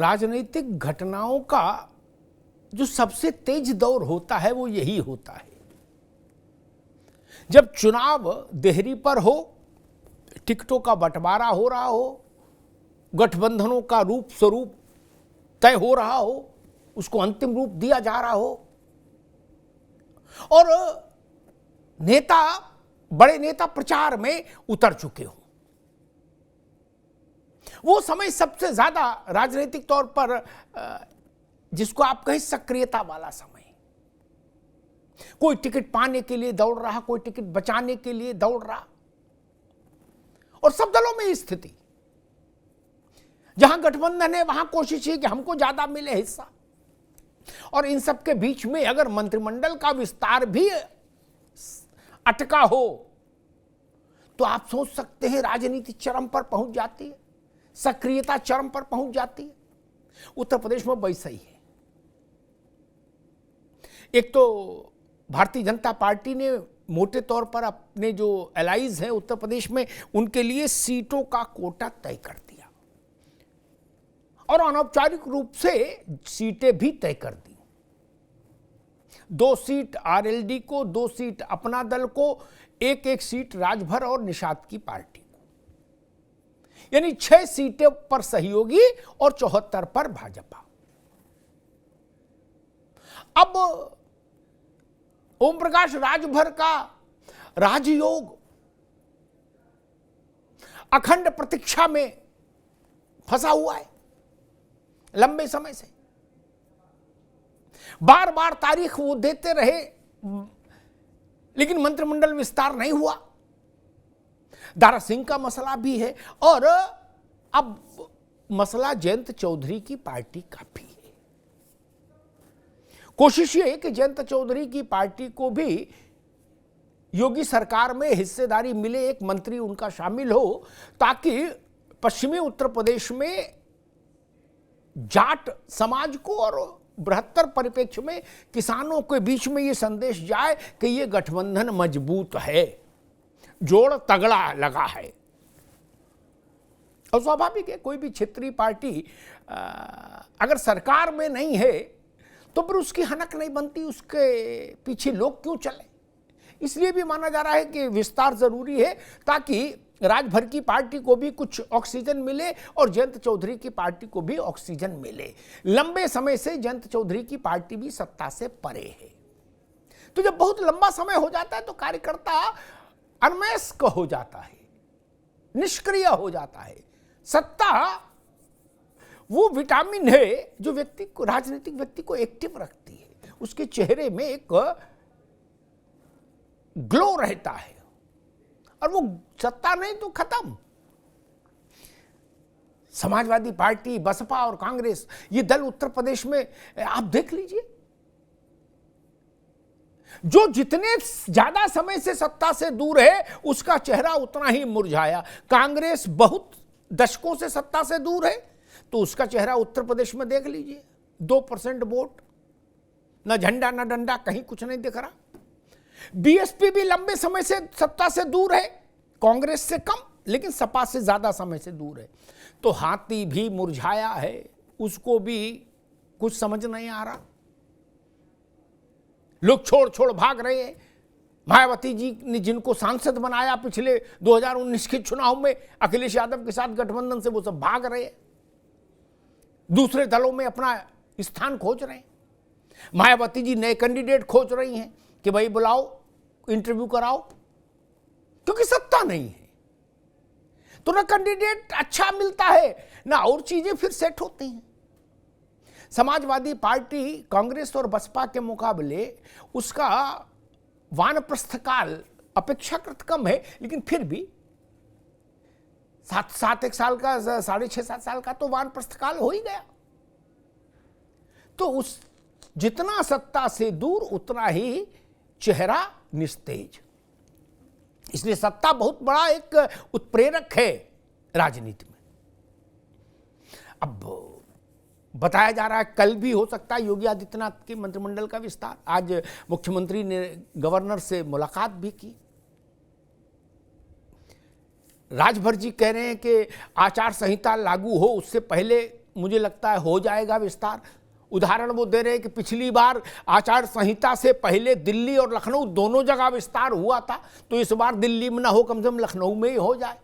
राजनीतिक घटनाओं का जो सबसे तेज दौर होता है वो यही होता है जब चुनाव देहरी पर हो, टिकटों का बंटवारा हो रहा हो, गठबंधनों का रूप स्वरूप तय हो रहा हो, उसको अंतिम रूप दिया जा रहा हो और बड़े नेता प्रचार में उतर चुके हो। वो समय सबसे ज्यादा राजनीतिक तौर पर जिसको आप कहें सक्रियता वाला समय। कोई टिकट पाने के लिए दौड़ रहा, कोई टिकट बचाने के लिए दौड़ रहा, और सब दलों में स्थिति जहां गठबंधन है वहां कोशिश है कि हमको ज्यादा मिले हिस्सा। और इन सब के बीच में अगर मंत्रिमंडल का विस्तार भी अटका हो तो आप सोच सकते हैं राजनीति चरम पर पहुंच जाती है, सक्रियता चरम पर पहुंच जाती है। उत्तर प्रदेश में वैसा ही है। एक तो भारतीय जनता पार्टी ने मोटे तौर पर अपने जो एलाइज हैं उत्तर प्रदेश में उनके लिए सीटों का कोटा तय कर दिया और अनौपचारिक रूप से सीटें भी तय कर दी। 2 सीट आरएलडी को, 2 सीट अपना दल को, 1-1 सीट राजभर और निषाद की पार्टी को, यानी 6 सीटें पर सहयोगी और 74 पर भाजपा। अब ओम प्रकाश राजभर का राजयोग अखंड प्रतीक्षा में फंसा हुआ है लंबे समय से। बार बार तारीख वो देते रहे लेकिन मंत्रिमंडल विस्तार नहीं हुआ। दारा सिंह का मसला भी है और अब मसला जयंत चौधरी की पार्टी का भी है। कोशिश ये है कि जयंत चौधरी की पार्टी को भी योगी सरकार में हिस्सेदारी मिले, एक मंत्री उनका शामिल हो, ताकि पश्चिमी उत्तर प्रदेश में जाट समाज को और बृहत्तर परिप्रेक्ष्य में किसानों के बीच में ये संदेश जाए कि ये गठबंधन मजबूत है, जोड़ तगड़ा लगा है। और स्वाभाविक है कोई भी क्षेत्रीय पार्टी अगर सरकार में नहीं है तो फिर उसकी हनक नहीं बनती, उसके पीछे लोग क्यों चले। इसलिए भी माना जा रहा है कि विस्तार जरूरी है ताकि राजभर की पार्टी को भी कुछ ऑक्सीजन मिले और जयंत चौधरी की पार्टी को भी ऑक्सीजन मिले। लंबे समय से जयंत चौधरी की पार्टी भी सत्ता से परे है, तो जब बहुत लंबा समय हो जाता है तो कार्यकर्ता अनमयस्क हो जाता है, निष्क्रिय हो जाता है। सत्ता वो विटामिन है जो व्यक्ति को, राजनीतिक व्यक्ति को एक्टिव रखती है, उसके चेहरे में एक ग्लो रहता है और वो सत्ता नहीं तो खत्म। समाजवादी पार्टी, बसपा और कांग्रेस, ये दल उत्तर प्रदेश में आप देख लीजिए, जो जितने ज्यादा समय से सत्ता से दूर है उसका चेहरा उतना ही मुरझाया। कांग्रेस बहुत दशकों से सत्ता से दूर है तो उसका चेहरा उत्तर प्रदेश में देख लीजिए, 2% वोट, न झंडा न डंडा, कहीं कुछ नहीं दिख रहा। बीएसपी भी लंबे समय से सत्ता से दूर है, कांग्रेस से कम लेकिन सपा से ज्यादा समय से दूर है। तो हाथी भी मुरझाया है, उसको भी कुछ समझ नहीं आ रहा। लोग छोड़ छोड़ भाग रहे हैं। मायावती जी ने जिनको सांसद बनाया पिछले 2019 के चुनाव में अखिलेश यादव के साथ गठबंधन से, वो सब भाग रहे हैं, दूसरे दलों में अपना स्थान खोज रहे हैं। मायावती जी नए कैंडिडेट खोज रही हैं कि भाई बुलाओ, इंटरव्यू कराओ, क्योंकि सत्ता नहीं है तो ना कैंडिडेट अच्छा मिलता है ना और चीजें फिर सेट होती हैं। समाजवादी पार्टी कांग्रेस और बसपा के मुकाबले उसका वानप्रस्थ काल अपेक्षाकृत कम है, लेकिन फिर भी 7 साल का, 6.5-7 साल का तो वानप्रस्थ काल हो ही गया। तो उस जितना सत्ता से दूर उतना ही चेहरा निस्तेज। इसलिए सत्ता बहुत बड़ा एक उत्प्रेरक है राजनीति में। अब बताया जा रहा है कल भी हो सकता है योगी आदित्यनाथ के मंत्रिमंडल का विस्तार। आज मुख्यमंत्री ने गवर्नर से मुलाकात भी की। राजभर जी कह रहे हैं कि आचार संहिता लागू हो उससे पहले मुझे लगता है हो जाएगा विस्तार। उदाहरण वो दे रहे हैं कि पिछली बार आचार संहिता से पहले दिल्ली और लखनऊ दोनों जगह विस्तार हुआ था, तो इस बार दिल्ली में ना हो, कम से कम लखनऊ में ही हो जाए।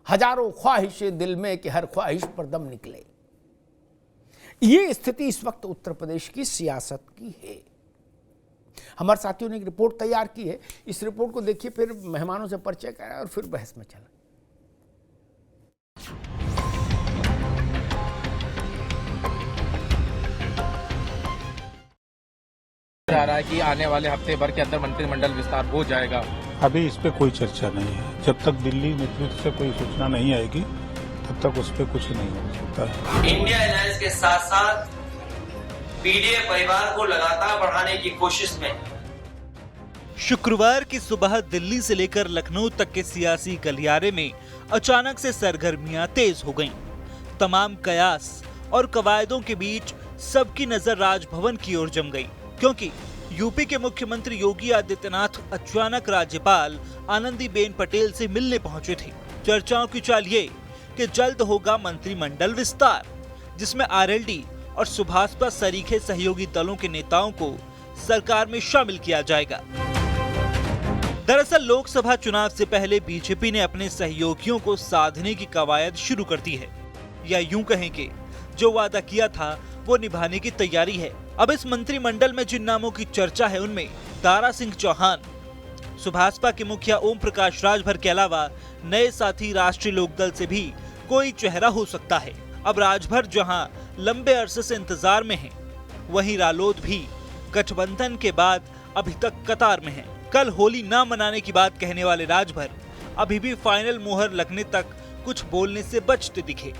हजारों ख्वाहिशें दिल में कि हर ख्वाहिश पर दम निकले। ये स्थिति इस वक्त उत्तर प्रदेश की सियासत की है। हमारे साथियों ने एक रिपोर्ट तैयार की है, इस रिपोर्ट को देखिए, फिर मेहमानों से परिचय करें और फिर बहस में चलें। जा रहा है कि आने वाले हफ्ते भर के अंदर मंत्रिमंडल विस्तार हो जाएगा। अभी इस पे कोई चर्चा नहीं है। जब तक दिल्ली नेतृत्व से कोई सूचना नहीं आएगी तब तक उस पे कुछ नहीं हो सकता है। इंडिया अलायंस के साथ साथ पीडीए परिवार को लगातार बढ़ाने की कोशिश में शुक्रवार की सुबह दिल्ली से लेकर लखनऊ तक के सियासी गलियारे में अचानक से सरगर्मियां तेज हो गईं। तमाम कयास और कवायदों के बीच सबकी नजर राजभवन की ओर जम गई, क्योंकि यूपी के मुख्यमंत्री योगी आदित्यनाथ अचानक राज्यपाल आनंदीबेन पटेल से मिलने पहुंचे थे। चर्चाओं की चाल ये कि जल्द होगा मंत्रिमंडल विस्तार, जिसमें आरएलडी और सुभाषपा सरीखे सहयोगी दलों के नेताओं को सरकार में शामिल किया जाएगा। दरअसल लोकसभा चुनाव से पहले बीजेपी ने अपने सहयोगियों को साधने की कवायद शुरू कर दी है, या यूं कहें कि जो वादा किया था वो निभाने की तैयारी है। अब इस मंत्रिमंडल में जिन नामों की चर्चा है उनमें दारा सिंह चौहान, सुभाषपा के मुखिया ओम प्रकाश राजभर के अलावा नए साथी राष्ट्रीय लोकदल से भी कोई चेहरा हो सकता है। अब राजभर जहां लंबे अरसे से इंतजार में हैं, वहीं रालोद भी गठबंधन के बाद अभी तक कतार में है। कल होली ना मनाने की बात कहने वाले राजभर अभी भी फाइनल मुहर लगने तक कुछ बोलने से बचते दिखे।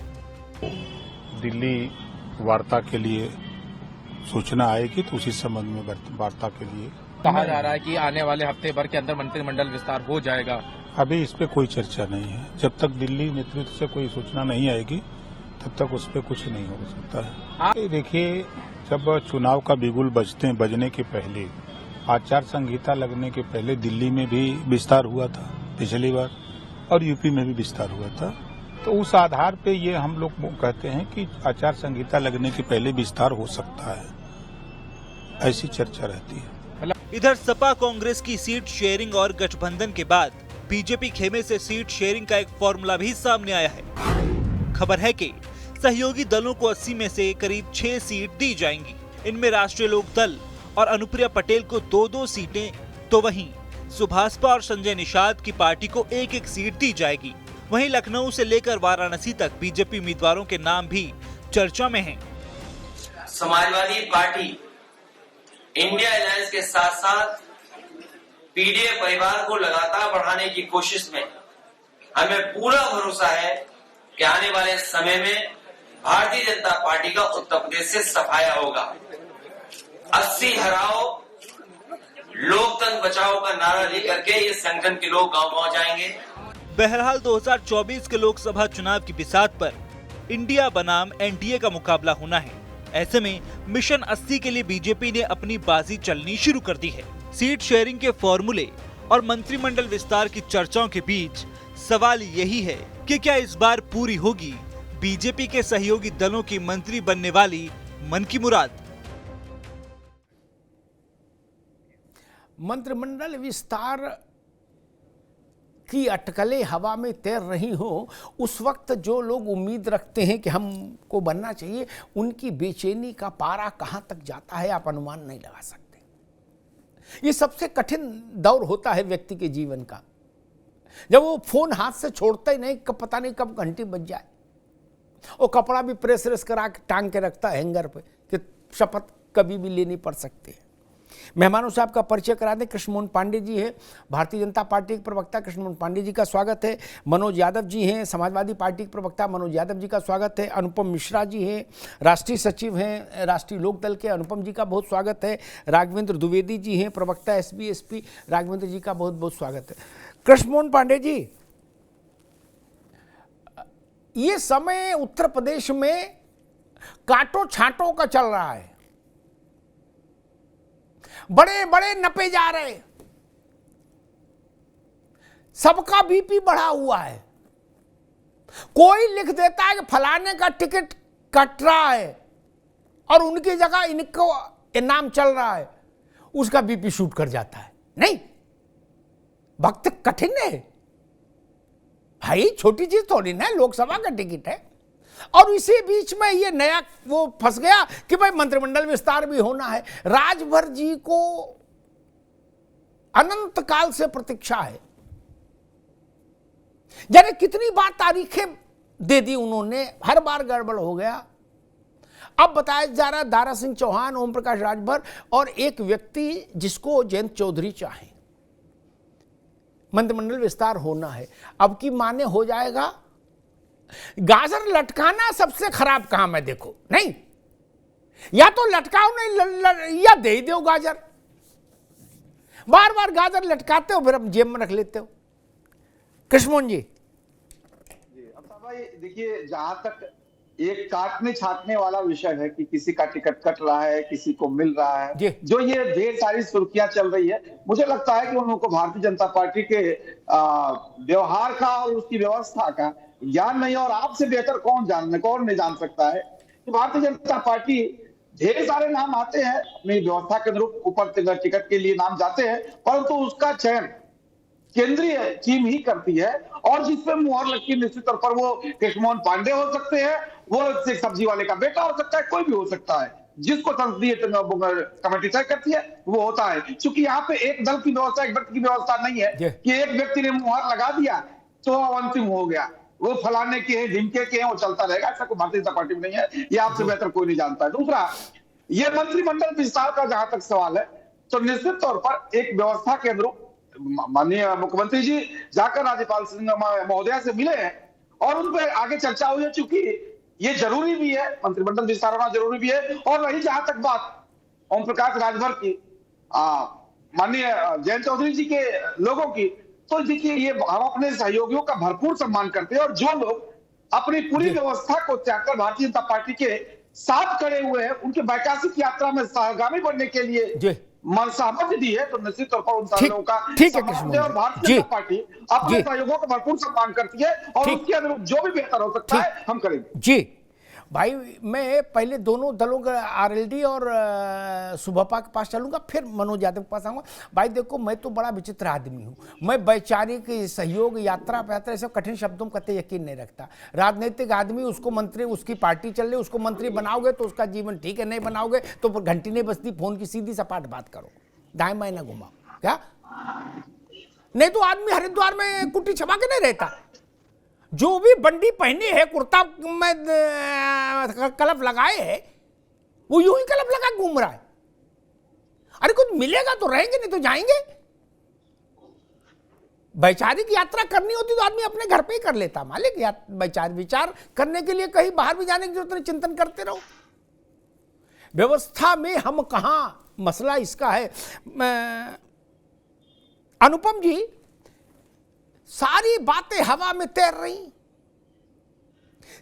दिल्ली वार्ता के लिए सूचना आएगी तो उसी संबंध में वार्ता के लिए कहा जा रहा है कि आने वाले हफ्ते भर के अंदर मंत्रिमंडल विस्तार हो जाएगा। अभी इस पे कोई चर्चा नहीं है। जब तक दिल्ली नेतृत्व से कोई सूचना नहीं आएगी तब तक उस पे कुछ नहीं हो सकता है। देखिए, जब चुनाव का बिगुल बजने के पहले, आचार संहिता लगने के पहले दिल्ली में भी विस्तार हुआ था पिछली बार, और यूपी में भी विस्तार हुआ था। तो उस आधार पे ये हम लोग कहते हैं कि आचार संहिता लगने के पहले विस्तार हो सकता है, ऐसी चर्चा रहती है। इधर सपा कांग्रेस की सीट शेयरिंग और गठबंधन के बाद बीजेपी खेमे से सीट शेयरिंग का एक फॉर्मूला भी सामने आया है। खबर है कि सहयोगी दलों को 80 में से करीब 6 सीट दी जाएंगी। इनमें राष्ट्रीय लोकदल और अनुप्रिया पटेल को 2-2 सीटें, तो वहीं सुभाषपा और संजय निषाद की पार्टी को 1-1 सीट दी जाएगी। वहीं लखनऊ से लेकर वाराणसी तक बीजेपी उम्मीदवारों के नाम भी चर्चा में हैं। समाजवादी पार्टी इंडिया अलायंस के साथ साथ पीडीए परिवार को लगातार बढ़ाने की कोशिश में हमें पूरा भरोसा है कि आने वाले समय में भारतीय जनता पार्टी का उत्तर प्रदेश से सफाया होगा। 80 हराओ, लोकतंत्र बचाओ का नारा लेकर के ये संगठन के लोग गांव-गांव जाएंगे। बहरहाल 2024 के लोकसभा चुनाव की बिसात पर इंडिया बनाम एनडीए का मुकाबला होना है। ऐसे में मिशन 80 के लिए बीजेपी ने अपनी बाजी चलनी शुरू कर दी है। सीट शेयरिंग के फॉर्मूले और मंत्रिमंडल विस्तार की चर्चाओं के बीच सवाल यही है कि क्या इस बार पूरी होगी बीजेपी के सहयोगी दलों की मंत्री बनने वाली मन की मुराद। मंत्रिमंडल विस्तार की अटकलें हवा में तैर रही हो, उस वक्त जो लोग उम्मीद रखते हैं कि हमको बनना चाहिए, उनकी बेचैनी का पारा कहाँ तक जाता है आप अनुमान नहीं लगा सकते। ये सबसे कठिन दौर होता है व्यक्ति के जीवन का, जब वो फोन हाथ से छोड़ता ही नहीं, कब पता नहीं कब घंटी बज जाए। वो कपड़ा भी प्रेस करा के टांग के रखता है हैंगर पे कि शपथ कभी भी लेनी पड़ सकती है। मेहमानों से आपका परिचय करा दें। कृष्णमोहन पांडे जी हैं, भारतीय जनता पार्टी के प्रवक्ता, कृष्णमोहन पांडे जी का स्वागत है। मनोज यादव जी हैं, समाजवादी पार्टी के प्रवक्ता, मनोज यादव जी का स्वागत है। अनुपम मिश्रा जी हैं, राष्ट्रीय सचिव हैं राष्ट्रीय लोकदल के, अनुपम जी का बहुत स्वागत है। राघवेंद्र द्विवेदी जी हैं, प्रवक्ता एसबी, राघवेंद्र जी का बहुत बहुत स्वागत है। कृष्णमोहन पांडे जी, ये समय उत्तर प्रदेश में कांटो छांटों का चल रहा है, बड़े बड़े नपे जा रहे, सबका बीपी बढ़ा हुआ है। कोई लिख देता है कि फलाने का टिकट कट रहा है और उनकी जगह इनको इनाम चल रहा है, उसका बीपी शूट कर जाता है। नहीं, वक्त कठिन है भाई, छोटी चीज थोड़ी ना, लोकसभा का टिकट है। और इसी बीच में ये नया वो फंस गया कि भाई मंत्रिमंडल विस्तार भी होना है। राजभर जी को अनंत काल से प्रतीक्षा है, यानी कितनी बार तारीखें दे दी उन्होंने, हर बार गड़बड़ हो गया। अब बताया जा रहा है दारा सिंह चौहान, ओम प्रकाश राजभर और एक व्यक्ति जिसको जयंत चौधरी चाहे, मंत्रिमंडल विस्तार होना है। अब की माने हो जाएगा। गाजर लटकाना सबसे खराब काम है, देखो नहीं, या तो लटकाओ नहीं या दे ही दो गाजर। बार बार गाजर लटकाते हो, फिर अब जेब में रख लेते हो। कृष्णमोहन जी। भाई देखिए, जहां तक एक काटने छाटने वाला विषय है कि किसी का टिकट कट रहा है, किसी को मिल रहा है, जो ये ढेर सारी सुर्खियां चल रही है, मुझे लगता है कि उन लोगों को भारतीय जनता पार्टी के व्यवहार का और उसकी व्यवस्था का ज्ञान नहीं। और आपसे बेहतर कौन नहीं जान सकता है कि भारतीय जनता पार्टी ढेर सारे नाम आते हैं अपनी व्यवस्था के अनुरूप, ऊपर टिकट के लिए नाम जाते हैं, परंतु उसका चयन केंद्रीय टीम ही करती है। और जिसपे मुहर लगती है, निश्चित तौर पर वो कृष्णमोहन पांडे हो सकते हैं, वो एक सब्जी वाले का बेटा हो सकता है, कोई भी हो सकता है। जिसको संसदीय कमेटी तय करती है वो होता है। क्योंकि यहाँ पे एक दल की व्यवस्था, एक व्यक्ति की व्यवस्था नहीं है कि एक व्यक्ति ने मुहर लगा दिया तो अंतिम हो गया, वो फलाने के हैं, ढिमके के हैं, वो चलता रहेगा। ऐसा कोई भारतीय जनता पार्टी में नहीं है, ये आपसे बेहतर कोई नहीं जानता है। दूसरा, ये मंत्रिमंडल विस्तार का जहां तक सवाल है, तो निश्चित तौर पर एक व्यवस्था के अनुरूप माननीय मुख्यमंत्री जी जाकर राज्यपाल सिंह महोदया से मिले हैं और उन पर आगे चर्चा हुई है। चूंकि ये जरूरी भी है, मंत्रिमंडल विस्तार होना जरूरी भी है। और रही जहां तक बात ओम प्रकाश राजभर की, माननीय जयंत चौधरी जी के लोगों की, तो देखिए ये हम अपने सहयोगियों का भरपूर सम्मान करते हैं। और जो लोग अपनी पूरी व्यवस्था को त्याग कर भारतीय जनता पार्टी के साथ खड़े हुए हैं, उनके वैकल्पिक यात्रा में सहगामी बनने के लिए सहमति दी है, तो निश्चित तौर पर उन सारे लोगों का और भारतीय जनता पार्टी अपने सहयोगों का भरपूर सम्मान करती है और उसके अनुरूप जो भी बेहतर हो सकता है हम करेंगे। जी भाई, मैं पहले दोनों दलों का आरएलडी और सुभपा के पास चलूंगा, फिर मनोज यादव के पास आऊंगा। भाई देखो, मैं तो बड़ा विचित्र आदमी हूं, मैं वैचारिक सहयोग, यात्रा पैत्रा, सब कठिन शब्दों में कतई यकीन नहीं रखता। राजनीतिक आदमी, उसको मंत्री, उसकी पार्टी चल रही, उसको मंत्री बनाओगे तो उसका जीवन ठीक है, नहीं बनाओगे तो घंटी नहीं बजती, फोन की सीधी सपाट बात करो, दाएं बाएं ना घुमाओ। क्या नहीं तो आदमी हरिद्वार में कुट्टी छपा के नहीं रहता। जो भी बंडी पहनी है, कुर्ता में कलप लगाए है, वो यूं ही कलप लगा घूम रहा है। अरे कुछ मिलेगा तो रहेंगे, नहीं तो जाएंगे। वैचारिक यात्रा करनी होती तो आदमी अपने घर पे ही कर लेता मालिक। विचार करने के लिए कहीं बाहर भी जाने की जरूरत नहीं, चिंतन करते रहो। व्यवस्था में हम कहां, मसला इसका है। अनुपम जी, सारी बातें हवा में तैर रही,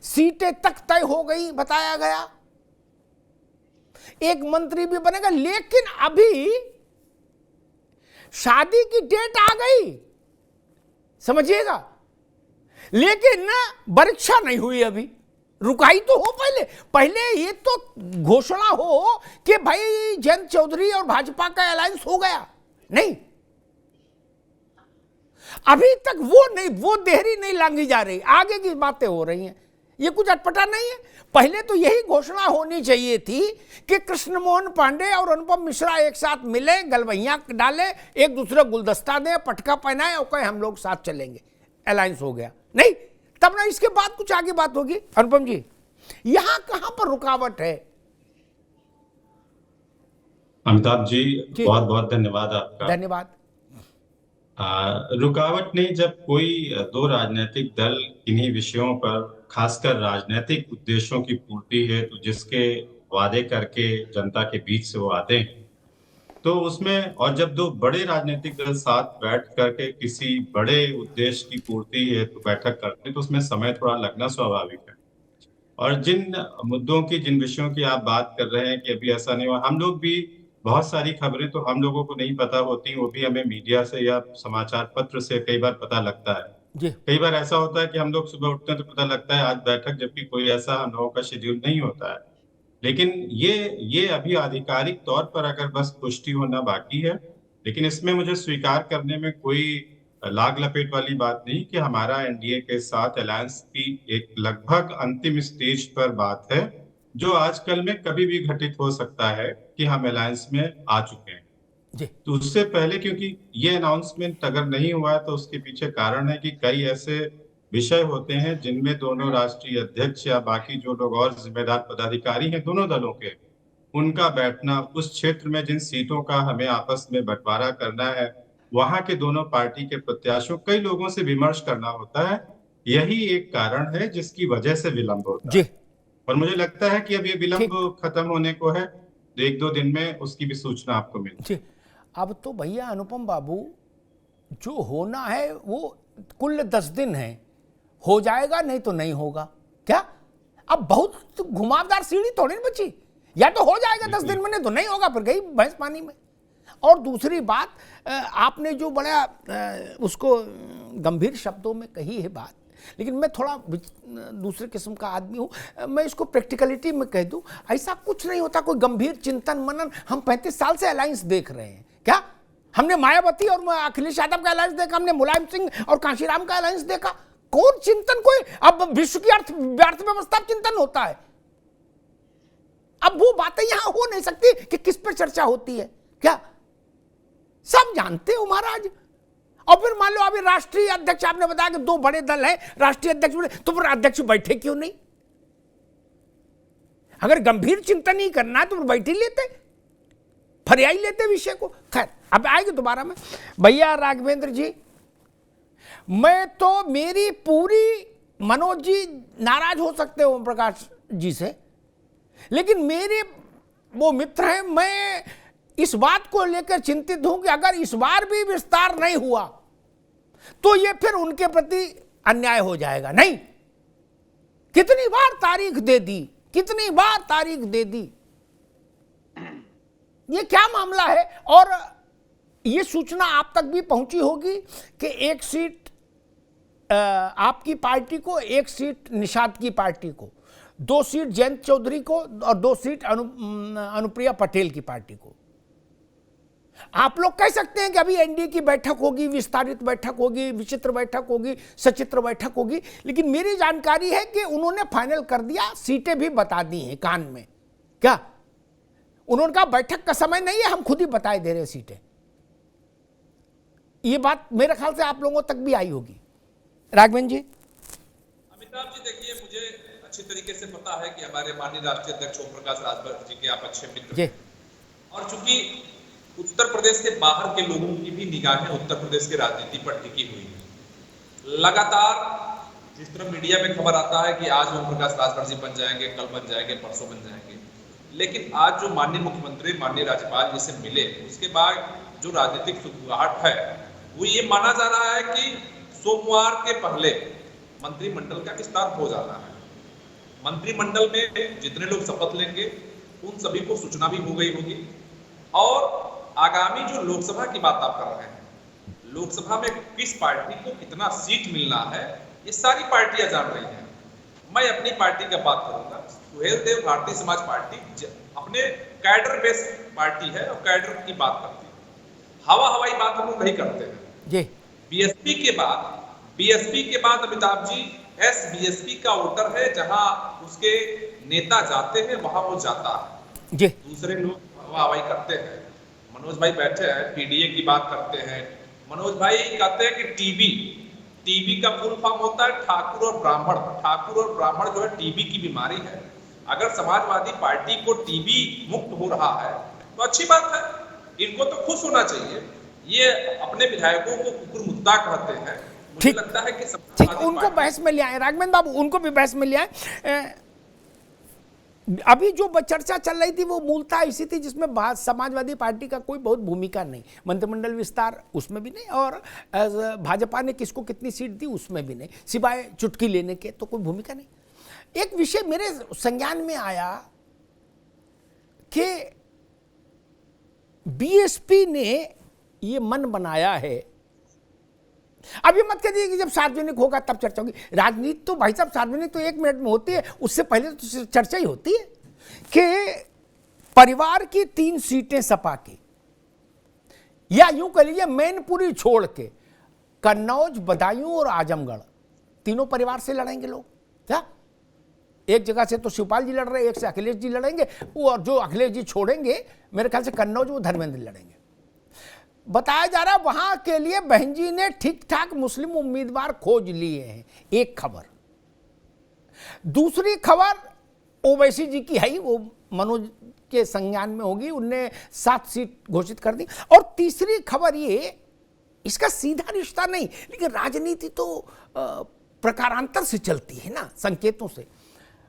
सीटें तक तय हो गई, बताया गया एक मंत्री भी बनेगा, लेकिन अभी शादी की डेट आ गई, समझिएगा, लेकिन परीक्षा नहीं हुई अभी। रुकाई तो हो, पहले ये तो घोषणा हो कि भाई जयंत चौधरी और भाजपा का अलायंस हो गया। नहीं, अभी तक वो देहरी नहीं लांगी जा रही, आगे की बातें हो रही हैं। ये कुछ अटपटा नहीं है। पहले तो यही घोषणा होनी चाहिए थी कि कृष्णमोहन पांडे और अनुपम मिश्रा एक साथ मिले, गलवैया डाले, एक दूसरे गुलदस्ता दें, पटका पहनाए और कहें हम लोग साथ चलेंगे, अलायंस हो गया। नहीं, तब ना इसके बाद कुछ आगे बात होगी। अनुपम जी, यहां कहां पर रुकावट है? अमिताभ जी बहुत बहुत धन्यवाद आपका। धन्यवाद। रुकावट नहीं, जब कोई दो राजनीतिक दल किन्हीं विषयों पर, खासकर राजनीतिक उद्देश्यों की पूर्ति है, तो जिसके वादे करके जनता के बीच से वो आते हैं, तो उसमें, और जब दो बड़े राजनीतिक दल साथ बैठ करके किसी बड़े उद्देश्य की पूर्ति है तो बैठक करते हैं, तो उसमें समय थोड़ा लगना स्वाभाविक है। और जिन मुद्दों की, जिन विषयों की आप बात कर रहे हैं कि अभी ऐसा नहीं हुआ, हम लोग भी बहुत सारी खबरें तो हम लोगों को नहीं पता होती, वो भी हमें मीडिया से या समाचार पत्र से कई बार पता लगता है। है। कई बार ऐसा होता है कि हम लोग सुबह उठते हैं तो पता लगता है आज बैठक, जबकि कोई ऐसा हम लोगों का शेड्यूल नहीं होता है। लेकिन ये अभी आधिकारिक तौर पर अगर बस पुष्टि होना बाकी है, लेकिन इसमें मुझे स्वीकार करने में कोई लाग लपेट वाली बात नहीं कि हमारा एनडीए के साथ अलायंस की एक लगभग अंतिम स्टेज पर बात है, जो आजकल में कभी भी घटित हो सकता है कि हम अलायंस में आ चुके हैं। तो उससे पहले, क्योंकि ये अनाउंसमेंट अगर नहीं हुआ है तो उसके पीछे कारण है कि कई ऐसे विषय होते हैं जिनमें दोनों राष्ट्रीय अध्यक्ष या बाकी जो लोग और जिम्मेदार पदाधिकारी हैं दोनों दलों के, उनका बैठना, उस क्षेत्र में जिन सीटों का हमें आपस में बंटवारा करना है, वहां के दोनों पार्टी के प्रत्याशियों, कई लोगों से विमर्श करना होता है। यही एक कारण है जिसकी वजह से विलंब होता है। और मुझे लगता है कि अब ये विलंब खत्म होने को है, 1-2 दिन में उसकी भी सूचना आपको मिलेगी। अब तो भैया अनुपम बाबू, जो होना है वो कुल 10 दिन है, हो जाएगा नहीं तो नहीं होगा क्या? अब बहुत घुमावदार सीढ़ी थोड़ी ना बची, या तो हो जाएगा 10 दिन में, नहीं तो नहीं होगा, फिर गई भैंस पानी में। और दूसरी बात, आपने जो बड़ा उसको गंभीर शब्दों में कही है बात, लेकिन मैं थोड़ा दूसरे किस्म का आदमी हूँ, मैं इसको प्रैक्टिकलिटी में कह दूँ, ऐसा कुछ नहीं होता कोई गंभीर चिंतन मनन। हम 35 साल से अलायंस देख रहे हैं क्या? हमने मायावती और अखिलेश यादव का अलायंस देखा, हमने मुलायम सिंह और कांशीराम का अलायंस देखा। कौन चिंतन, कोई अब विश्व की अर्थव्यवस्था चिंतन होता है? अब वो बातें यहां हो नहीं सकती कि किस पर चर्चा होती है क्या? सब जानते हो महाराज। और फिर मान लो अभी राष्ट्रीय अध्यक्ष, आपने बताया कि 2 बड़े दल हैं, राष्ट्रीय अध्यक्ष बड़े, तो फिर अध्यक्ष बैठे क्यों नहीं? अगर गंभीर चिंतन ही करना है तो फिर बैठ ही लेते, फरियाई लेते विषय को। खैर, अब आएगी दोबारा में। भैया राघवेंद्र जी, मैं तो मेरी पूरी, मनोज जी नाराज हो सकते हो ओम प्रकाश जी से, लेकिन मेरे वो मित्र हैं, मैं इस बात को लेकर चिंतित हूं कि अगर इस बार भी विस्तार नहीं हुआ तो ये फिर उनके प्रति अन्याय हो जाएगा। नहीं, कितनी बार तारीख दे दी, कितनी बार तारीख दे दी, ये क्या मामला है? और ये सूचना आप तक भी पहुंची होगी कि 1 सीट आपकी पार्टी को, 1 सीट निषाद की पार्टी को, 2 सीट जयंत चौधरी को और 2 सीट अनुप्रिया पटेल की पार्टी को। आप लोग कह सकते हैं कि अभी एनडीए की बैठक होगी, विस्तारित बैठक होगी, विचित्र बैठक होगी, सचित्र बैठक होगी, लेकिन मेरी जानकारी है कि उन्होंने फाइनल कर दिया, सीटें भी बता दी हैं कान में। क्या उन्होंने कहा बैठक का समय नहीं है, हम खुद ही बताए दे रहे सीटें। ये बात मेरे ख्याल से आप लोगों तक भी आई होगी। राघवेंद्र जी। अमिताभ जी, देखिए, मुझे अच्छी तरीके से पता है कि हमारे माननीय राष्ट्रीय अध्यक्ष ओम प्रकाश राजभर जी के आप अच्छे मित्र हैं, और चूंकि उत्तर प्रदेश के बाहर के लोगों की भी निगाहें उत्तर प्रदेश की राजनीति पर टिकी हुई है। लगातार जिस तरह मीडिया में खबर आता है कि आज ओम प्रकाश राजभर जी बन जाएंगे, कल बन जाएंगे, परसों बन जाएंगे, लेकिन आज जो माननीय मुख्यमंत्री, माननीय राज्यपाल जी से मिले, उसके बाद जो राजनीतिक सुगबुगाहट है वो ये माना जा रहा है कि सोमवार के पहले मंत्रिमंडल का विस्तार हो जाना है। मंत्रिमंडल में जितने लोग शपथ लेंगे उन सभी को सूचना भी हो गई होगी, और आगामी जो लोकसभा की बात आप कर रहे हैं, लोकसभा में किस पार्टी को कितना सीट मिलना है, ये सारी पार्टियां जान रही हैं। मैं अपनी पार्टी का बात करूंगा। सुहेल देव भारतीय समाज पार्टी अपने कैडर बेस्ड पार्टी है और कैडर की बात करती है, हवाई बात हम लोग नहीं करते हैं। बीएसपी के बाद अमिताभ जी एसबीएसपी का वोटर है, जहां उसके नेता जाते हैं वहां वो जाता है। दूसरे लोग हवाई करते हैं। मनोज भाई बैठे हैं, पीडीए की बात करते हैं। मनोज भाई कहते हैं कि टीबी का फुल फॉर्म होता है ठाकुर और ब्राह्मण। ठाकुर और ब्राह्मण जो है टीबी की बीमारी है। अगर समाजवादी पार्टी को टीबी मुक्त हो रहा है तो अच्छी बात है, इनको तो खुश होना चाहिए। ये अपने विधायकों को कुकुर मुद्दा कहते हैं। मुझे लगता है कि ठीक, उनको बहस में ले आए राघवेंद्र बाबू, उनको भी बहस में ले आए। अभी जो चर्चा चल रही थी वो मूलतः इसी थी जिसमें समाजवादी पार्टी का कोई बहुत भूमिका नहीं, मंत्रिमंडल विस्तार उसमें भी नहीं, और भाजपा ने किसको कितनी सीट दी उसमें भी नहीं, सिवाय चुटकी लेने के तो कोई भूमिका नहीं। एक विषय मेरे संज्ञान में आया कि बीएसपी ने ये मन बनाया है अब ये मत कहिए कि जब सार्वजनिक होगा तब चर्चा होगी। राजनीति तो भाई साहब सार्वजनिक तो 1 मिनट में होती है, उससे पहले तो चर्चा ही होती है कि परिवार की 3 सीटें सपा की, या यूं कह लीजिए मैनपुरी छोड़ के कन्नौज, बदायूं और आजमगढ़ तीनों परिवार से लड़ेंगे लोग। क्या एक जगह से तो शिवपाल जी लड़ रहे हैं, एक से अखिलेश जी लड़ेंगे, और जो अखिलेश जी छोड़ेंगे मेरे ख्याल से कन्नौज वो धर्मेंद्र लड़ेंगे। बताया जा रहा है वहां के लिए बहन जी ने ठीक ठाक मुस्लिम उम्मीदवार खोज लिए हैं, एक खबर। दूसरी खबर ओवैसी जी की है, वो मनोज के संज्ञान में होगी, उनने 7 सीट घोषित कर दी। और तीसरी खबर ये, इसका सीधा रिश्ता नहीं, लेकिन राजनीति तो प्रकारांतर से चलती है ना, संकेतों से।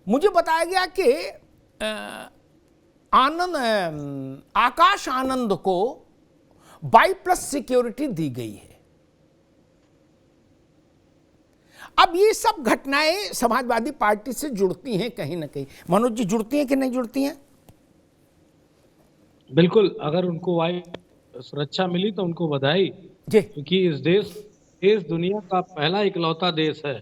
मुझे बताया गया कि आकाश आनंद को 22+ सिक्योरिटी दी गई है। अब ये सब घटनाएं समाजवादी पार्टी से जुड़ती हैं कहीं ना कहीं। मनोज जी, जुड़ती हैं कि नहीं जुड़ती हैं? बिल्कुल, अगर उनको वायु सुरक्षा मिली तो उनको बधाई, क्योंकि इस दुनिया का पहला इकलौता देश है।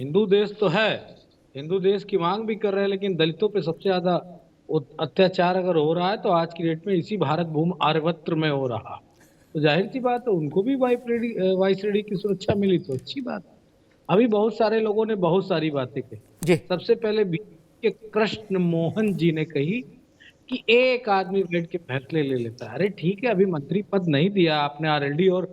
हिंदू देश तो है, हिंदू देश की मांग भी कर रहे हैं, लेकिन दलितों पे सबसे ज्यादा अत्याचार अगर हो रहा है तो आज की डेट में इसी भारत भूमि आर्यवत्र में हो रहा। तो जाहिर सी बात है उनको भी वायु श्रेणी की सुरक्षा मिली तो अच्छी बात। अभी बहुत सारे लोगों ने बहुत सारी बातें कही। सबसे पहले बीजेपी के कृष्ण मोहन जी ने कही कि एक आदमी बैठ के फैसले ले लेता है। अरे ठीक है, अभी मंत्री पद नहीं दिया आपने आरएलडी और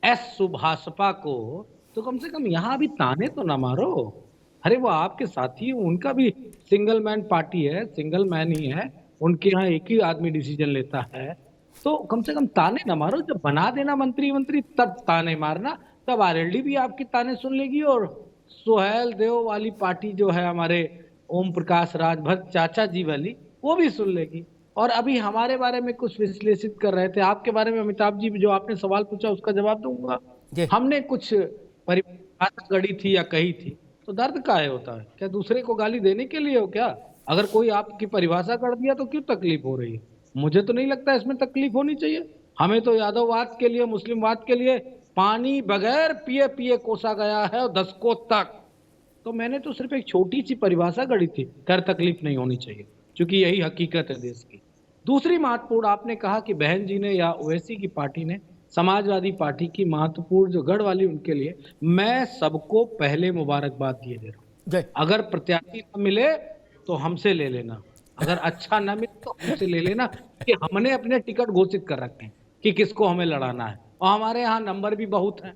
एस सुभाषपा को, तो कम से कम यहाँ भी ताने तो ना मारो। अरे वो आपके साथी, उनका भी सिंगल मैन पार्टी है, सिंगल मैन ही है, उनके यहाँ एक ही आदमी डिसीजन लेता है, तो कम से कम ताने ना मारो। जब बना देना मंत्री तब ताने मारना, तब आरएलडी भी आपकी ताने सुन लेगी और सुहेल देव वाली पार्टी जो है हमारे ओम प्रकाश राजभर चाचा जी वाली, वो भी सुन लेगी। और अभी हमारे बारे में कुछ विश्लेषित कर रहे थे, आपके बारे में अमिताभ जी जो आपने सवाल पूछा उसका जवाब दूंगा। हमने कुछ परिभाषा गढ़ी थी या कही थी, तो दर्द काहे होता है? क्या दूसरे को गाली देने के लिए हो क्या? अगर कोई आपकी परिभाषा कर दिया तो क्यों तकलीफ हो रही है? मुझे तो नहीं लगता इसमें तकलीफ होनी चाहिए। हमें तो यादववाद के लिए, मुस्लिमवाद के लिए पानी बगैर पिए पिए कोसा गया है और दशकों तक। तो मैंने तो सिर्फ एक छोटी सी परिभाषा गढ़ी थी, कर तकलीफ नहीं होनी चाहिए, क्योंकि यही हकीकत है देश की। दूसरी महत्वपूर्ण, आपने कहा कि बहन जी ने या ओवैसी की पार्टी ने समाजवादी पार्टी की महत्वपूर्ण जो गढ़ वाली, उनके लिए मैं सबको पहले मुबारकबाद दिए दे रहा हूँ। अगर प्रत्याशी न मिले तो हमसे ले लेना, अगर अच्छा न मिले तो हमसे ले लेना, कि हमने अपने टिकट घोषित कर रखे हैं कि किसको हमें लड़ाना है, और हमारे यहाँ नंबर भी बहुत हैं,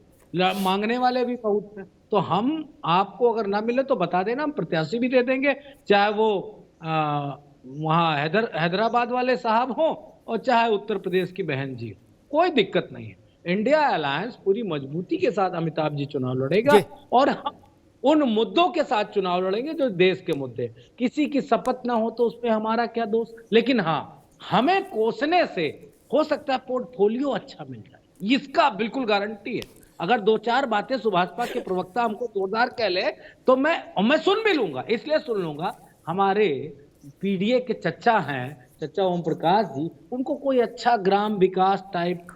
मांगने वाले भी बहुत हैं। तो हम आपको अगर ना मिले तो बता देना, हम प्रत्याशी भी दे देंगे, चाहे वो वहाँ हैदराबाद वाले साहब हो और चाहे उत्तर प्रदेश की बहन जी, कोई दिक्कत नहीं है। इंडिया अलायंस पूरी मजबूती के साथ अमिताभ जी चुनाव लड़ेगा, और हम उन मुद्दों के साथ चुनाव लड़ेंगे जो देश के मुद्दे। किसी की शपथ ना हो तो उसमें हमारा क्या दोष, लेकिन हाँ, हमें कोसने से हो सकता है पोर्टफोलियो अच्छा मिल जाए, इसका बिल्कुल गारंटी है। अगर 2-4 बातें सुभाषपा के प्रवक्ता हमको जोरदार कह ले तो मैं सुन भी लूंगा, इसलिए सुन लूंगा। हमारे पीडीए के चच्चा हैं, चच्चा ओम प्रकाश जी, उनको कोई अच्छा ग्राम विकास टाइप,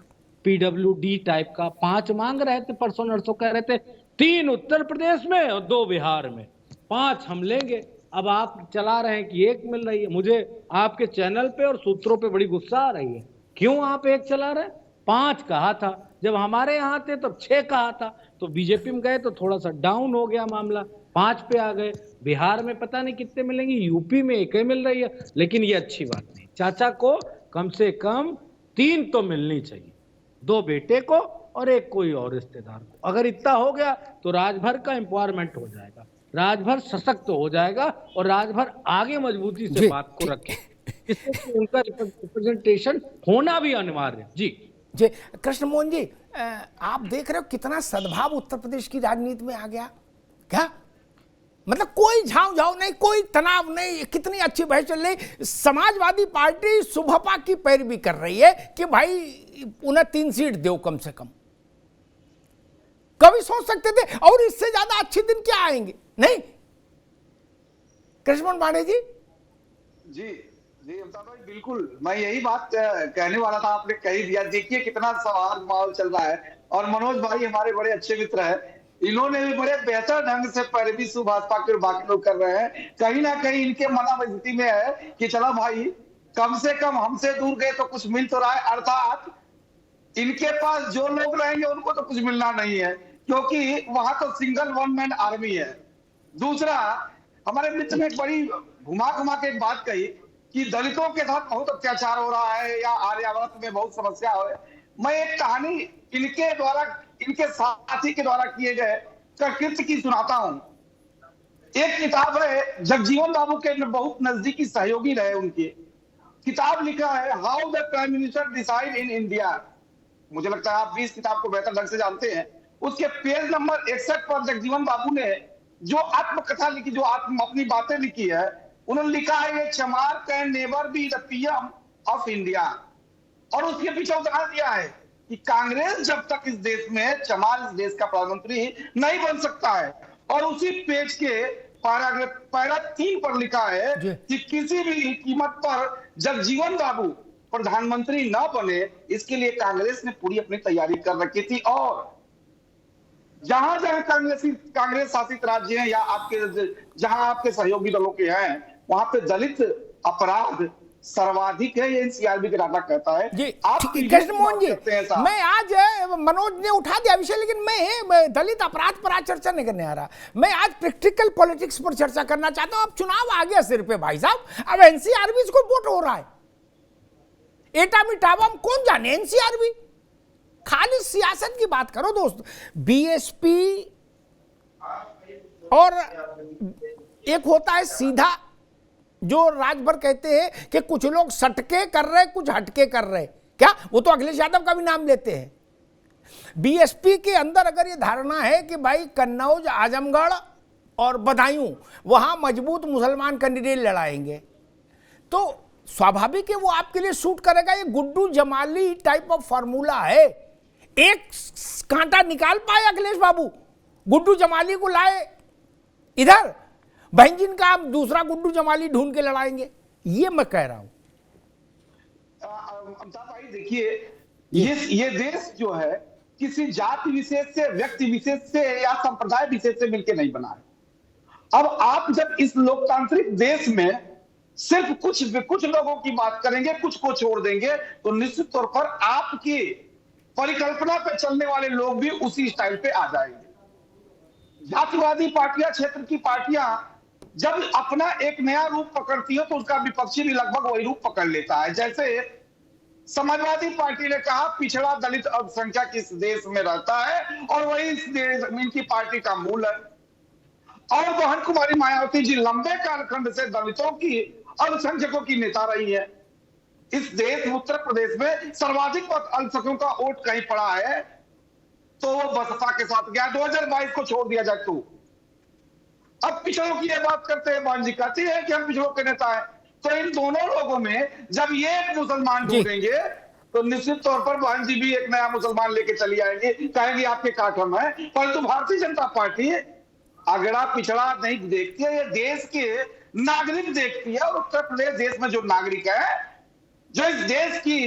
पीडब्ल्यूडी टाइप का 5 मांग रहे थे, परसों नरसों कह रहे थे 3 उत्तर प्रदेश में और 2 बिहार में, 5 हम लेंगे। अब आप चला रहे हैं कि 1 मिल रही है। मुझे आपके चैनल पे और सूत्रों पे बड़ी गुस्सा आ रही है, क्यों आप 1 चला रहे? 5 कहा था, जब हमारे यहाँ थे तब 6 कहा था, तो बीजेपी में गए तो थोड़ा सा डाउन हो गया मामला, 5 पे आ गए। बिहार में पता नहीं कितने मिलेंगे, यूपी में 1 ही मिल रही है, लेकिन ये अच्छी बात नहीं। चाचा को कम से कम 3 तो मिलनी चाहिए, 2 बेटे को और 1 कोई और रिश्तेदार को। अगर इतना हो गया तो राजभर का एम्पावरमेंट हो जाएगा, राजभर सशक्त हो जाएगा, और राजभर आगे मजबूती से बात को रखे, इससे उनका रिप्रेजेंटेशन होना भी अनिवार्य। जी कृष्ण मोहन जी, आप देख रहे हो कितना सद्भाव उत्तर प्रदेश की राजनीति में आ गया। क्या मतलब कोई झांव नहीं, कोई तनाव नहीं, कितनी अच्छी बहस चल रही। समाजवादी पार्टी सुभाषपा की पैरवी कर रही है कि भाई उन्हें 3 सीट दो कम से कम। कभी सोच सकते थे, और इससे ज्यादा अच्छे दिन क्या आएंगे? नहीं कृष्ण पांडे जी? जी जी अमिताभ भाई, बिल्कुल मैं यही बात कहने वाला था, आपने कह ही दिया। देखिए कितना सौहार्द माहौल चल रहा है, और मनोज भाई हमारे बड़े अच्छे मित्र हैं, इन्होंने भी बड़े बेहतर ढंग से पैरवी भाजपा के बाकी लोग कर रहे हैं। कहीं ना कहीं इनके मनोस्थिति में है कि चलो भाई, कम से कम हमसे दूर गए तो कुछ मिल तो रहा है, अर्थात इनके पास जो लोग रहेंगे उनको तो कुछ मिलना नहीं है, क्योंकि वहां तो सिंगल वन मैन आर्मी है। दूसरा, हमारे मित्र ने एक बड़ी घुमा घुमा के एक बात कही कि दलितों के साथ बहुत अत्याचार हो रहा है या आर्यावर्त में बहुत समस्या हो रही है। मैं एक कहानी इनके द्वारा, इनके साथी के द्वारा किए गए कृत्य की सुनाता हूं। एक किताब है, जगजीवन बाबू के बहुत नजदीकी सहयोगी रहे उनके, किताब लिखा है how the prime minister decide in India. मुझे लगता है आप भी इस किताब को बेहतर ढंग से जानते हैं। उसके पेज नंबर 61 पर जगजीवन बाबू ने जो आत्मकथा लिखी, जो अपनी बातें लिखी है, उन्होंने लिखा है ये चमार can never be the PM of India. और उसके पीछे उदाहरण दिया है कि कांग्रेस जब तक इस देश में, चमार इस देश का प्रधानमंत्री नहीं बन सकता है। और उसी पेज के पैरा 3 पर लिखा है कि किसी भी कीमत पर जगजीवन बाबू प्रधानमंत्री न बने, इसके लिए कांग्रेस ने पूरी अपनी तैयारी कर रखी थी। और जहां जहां कांग्रेस शासित राज्य हैं या आपके जहां आपके सहयोगी दलों के हैं, वहां पे दलित अपराध सर्वाधिक है, ये एनसीआरबी का डाटा कहता है। जी कृष्ण मोहन जी, मैं आज मनोज ने उठा दिया विषय, लेकिन मैं दलित अपराध पर आज चर्चा नहीं करने आ रहा। मैं आज प्रैक्टिकल पॉलिटिक्स पर चर्चा करना चाहता हूं। अब चुनाव आ गया सिर पे भाई साहब, अब एनसीआरबी को वोट हो रहा है, एटा मिटावा हम कौन जाने। एनसीआरबी खाली सियासत की बात करो दोस्त। बीएसपी और एक होता है सीधा, जो राजभर कहते हैं कि कुछ लोग सटके कर रहे, कुछ हटके कर रहे, क्या वो तो अखिलेश यादव का भी नाम लेते हैं। बीएसपी के अंदर अगर ये धारणा है कि भाई कन्नौज, आजमगढ़ और बदायूं वहां मजबूत मुसलमान कैंडिडेट लड़ाएंगे, तो स्वाभाविक है वो आपके लिए सूट करेगा। ये Guddu Jamali type of formula है। एक कांटा निकाल पाए अखिलेश बाबू, गुड्डू जमाली को लाए इधर, बहन जिन का आप दूसरा गुड्डू जमाली ढूंढ के लड़ाएंगे, ये मैं कह रहा हूं। अमिताभ भाई देखिए, ये देश जो है किसी जाति विशेष से, व्यक्ति विशेष से या संप्रदाय विशेष से मिलकर नहीं बना है। अब आप जब इस लोकतांत्रिक देश में सिर्फ कुछ लोगों की बात करेंगे, कुछ को छोड़ देंगे, तो निश्चित तौर पर आपकी परिकल्पना पे चलने वाले लोग भी उसी स्टाइल पे आ जाएंगे। जातिवादी पार्टियां, क्षेत्र की पार्टियां जब अपना एक नया रूप पकड़ती है तो उसका विपक्षी भी लगभग वही रूप पकड़ लेता है। जैसे समाजवादी पार्टी ने कहा पिछड़ा दलित अल्पसंख्यक इस देश में रहता है और वही इस देश इनकी पार्टी का मूल है। और बहन कुमारी मायावती जी लंबे कालखंड से दलितों की, अल्पसंख्यकों की नेता रही है। इस देश उत्तर प्रदेश में सर्वाधिक अल्पसंख्यकों का वोट कहीं पड़ा है तो वो बसपा के साथ गया। 2022 को छोड़ दिया जाए तो अब पिछड़ों की ये बात करते हैं, बहन जी कहती है कि हम पिछड़ों के नेता हैं। तो इन दोनों लोगों में जब ये मुसलमान ढूंढेंगे तो निश्चित तौर पर बहन जी भी एक नया मुसलमान लेके चली आएंगे, कहेंगे आपके काठम है। परंतु भारतीय जनता पार्टी अगड़ा पिछड़ा नहीं देखती है, ये देश के नागरिक देखती है। और उत्तर प्रदेश देश में जो नागरिक है, जो इस देश की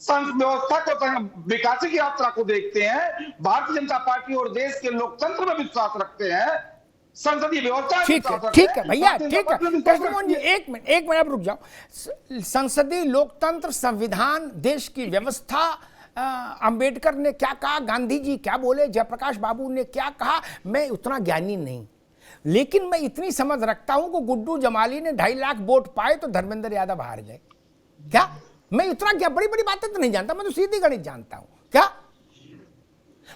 व्यवस्था को, विकास की यात्रा को देखते हैं, भारतीय जनता पार्टी और देश के लोकतंत्र में विश्वास रखते हैं, संसदीय व्यवस्था। ठीक है भैया, ठीक है कृष्ण मोहन जी, एक मिनट आप रुक जाओ। संसदीय लोकतंत्र, संविधान, देश की व्यवस्था, अंबेडकर ने क्या कहा, गांधी जी क्या बोले, जयप्रकाश बाबू ने क्या कहा, मैं उतना ज्ञानी नहीं, लेकिन मैं इतनी समझ रखता हूं कि गुड्डू जमाली ने 2.5 लाख वोट पाए तो धर्मेंद्र यादव हार गए। क्या मैं इतना क्या बड़ी बड़ी बातें तो नहीं जानता, मैं तो सीधी गणित जानता हूं। क्या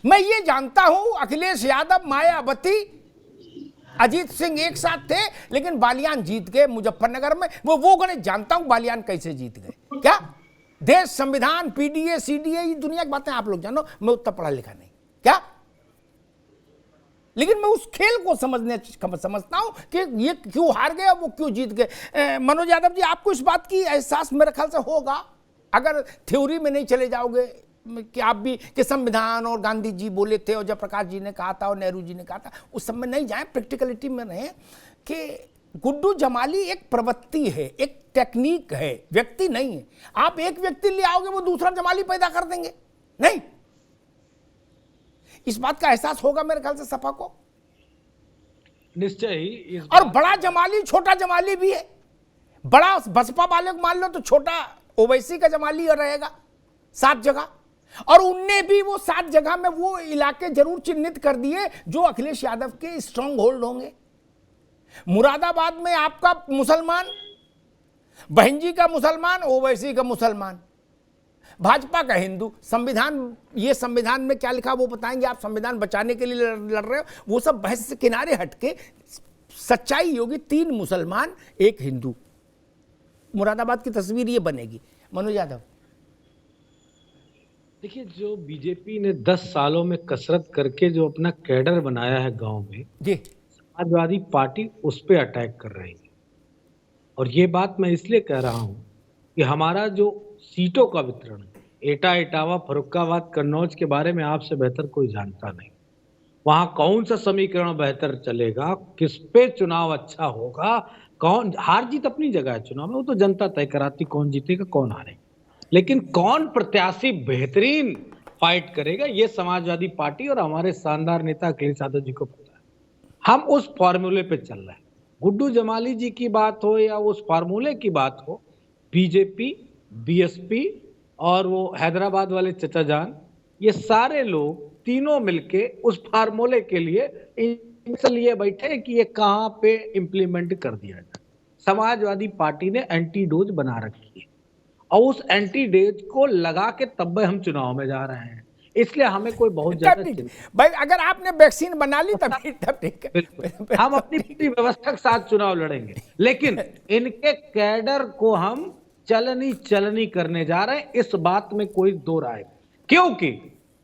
मैं ये जानता हूं अखिलेश यादव, मायावती, अजीत सिंह एक साथ थे, लेकिन बालियान जीत गए मुजफ्फरनगर में। वो गणित जानता हूं, बालियान कैसे जीत गए। क्या देश, संविधान, पीडीए, सीडीए, ये दुनिया की बातें आप लोग जानो, मैं उतना पढ़ा लिखा नहीं। क्या लेकिन मैं उस खेल को समझता हूं कि ये क्यों हार गए, वो क्यों जीत गए। मनोज यादव जी, आपको इस बात की एहसास मेरे ख्याल से होगा, अगर थ्योरी में नहीं चले जाओगे कि आप भी कि संविधान और गांधी जी बोले थे और जयप्रकाश जी ने कहा था और नेहरू जी ने कहा था, उस सब में नहीं जाए, प्रैक्टिकलिटी में रहे कि गुड्डू जमाली एक प्रवृत्ति है, एक टेक्निक है, व्यक्ति नहीं है। आप एक व्यक्ति ले आओगे वो दूसरा जमाली पैदा कर देंगे, नहीं। इस बात का एहसास होगा मेरे ख्याल से सपा को, निश्चय ही। और बड़ा जमाली छोटा जमाली भी है। बड़ा बसपा वाले को मान लो तो छोटा ओवैसी का जमाली और रहेगा 7 जगह, और उनने भी वो 7 जगह में वो इलाके जरूर चिन्हित कर दिए जो अखिलेश यादव के स्ट्रांग होल्ड होंगे। मुरादाबाद में आपका मुसलमान, बहन जी का मुसलमान, ओवैसी का मुसलमान, भाजपा का हिंदू। संविधान, ये संविधान में क्या लिखा वो बताएंगे आप, संविधान बचाने के लिए लड़ रहे हो, वो सब बहस से किनारे हटके सच्चाई होगी 3 मुसलमान 1 हिंदू। मुरादाबाद की तस्वीर ये बनेगी। मनोज यादव, देखिए, जो बीजेपी ने 10 सालों में कसरत करके जो अपना कैडर बनाया है गांव में जी, समाजवादी पार्टी उस पर अटैक कर रही है। और ये बात मैं इसलिए कह रहा हूं कि हमारा जो सीटों का वितरण है, एटा, इटावा, फर्रुखाबाद, कन्नौज के बारे में आपसे बेहतर कोई जानता नहीं। वहां कौन सा समीकरण बेहतर चलेगा, किस पे चुनाव अच्छा होगा, कौन हार जीत अपनी जगह है चुनाव में, वो तो जनता तय कराती कौन जीतेगा कौन हारेगा। लेकिन कौन प्रत्याशी बेहतरीन फाइट करेगा, ये समाजवादी पार्टी और हमारे शानदार नेता अखिलेश यादव जी को पता है। हम उस फॉर्मूले पे चल रहे हैं। गुड्डू जमाली जी की बात हो या उस फार्मूले की बात हो, बीजेपी, बीएसपी और वो हैदराबाद वाले चचा जान, ये सारे लोग तीनों मिलके उस फार्मूले के लिए इसलिए बैठे कि ये कहां पे इंप्लीमेंट कर दिया जाए। समाजवादी पार्टी ने एंटी डोज बना रखी है और उस एंटी डोज को लगा के तब हम चुनाव में जा रहे हैं। इसलिए हमें कोई बहुत ज्यादा भाई, अगर आपने वैक्सीन बना ली तब ठीक है, हम अपनी पूरी व्यवस्था के साथ चुनाव लड़ेंगे, लेकिन इनके कैडर को हम चलनी करने जा रहे हैं, इस बात में कोई दो राय। क्योंकि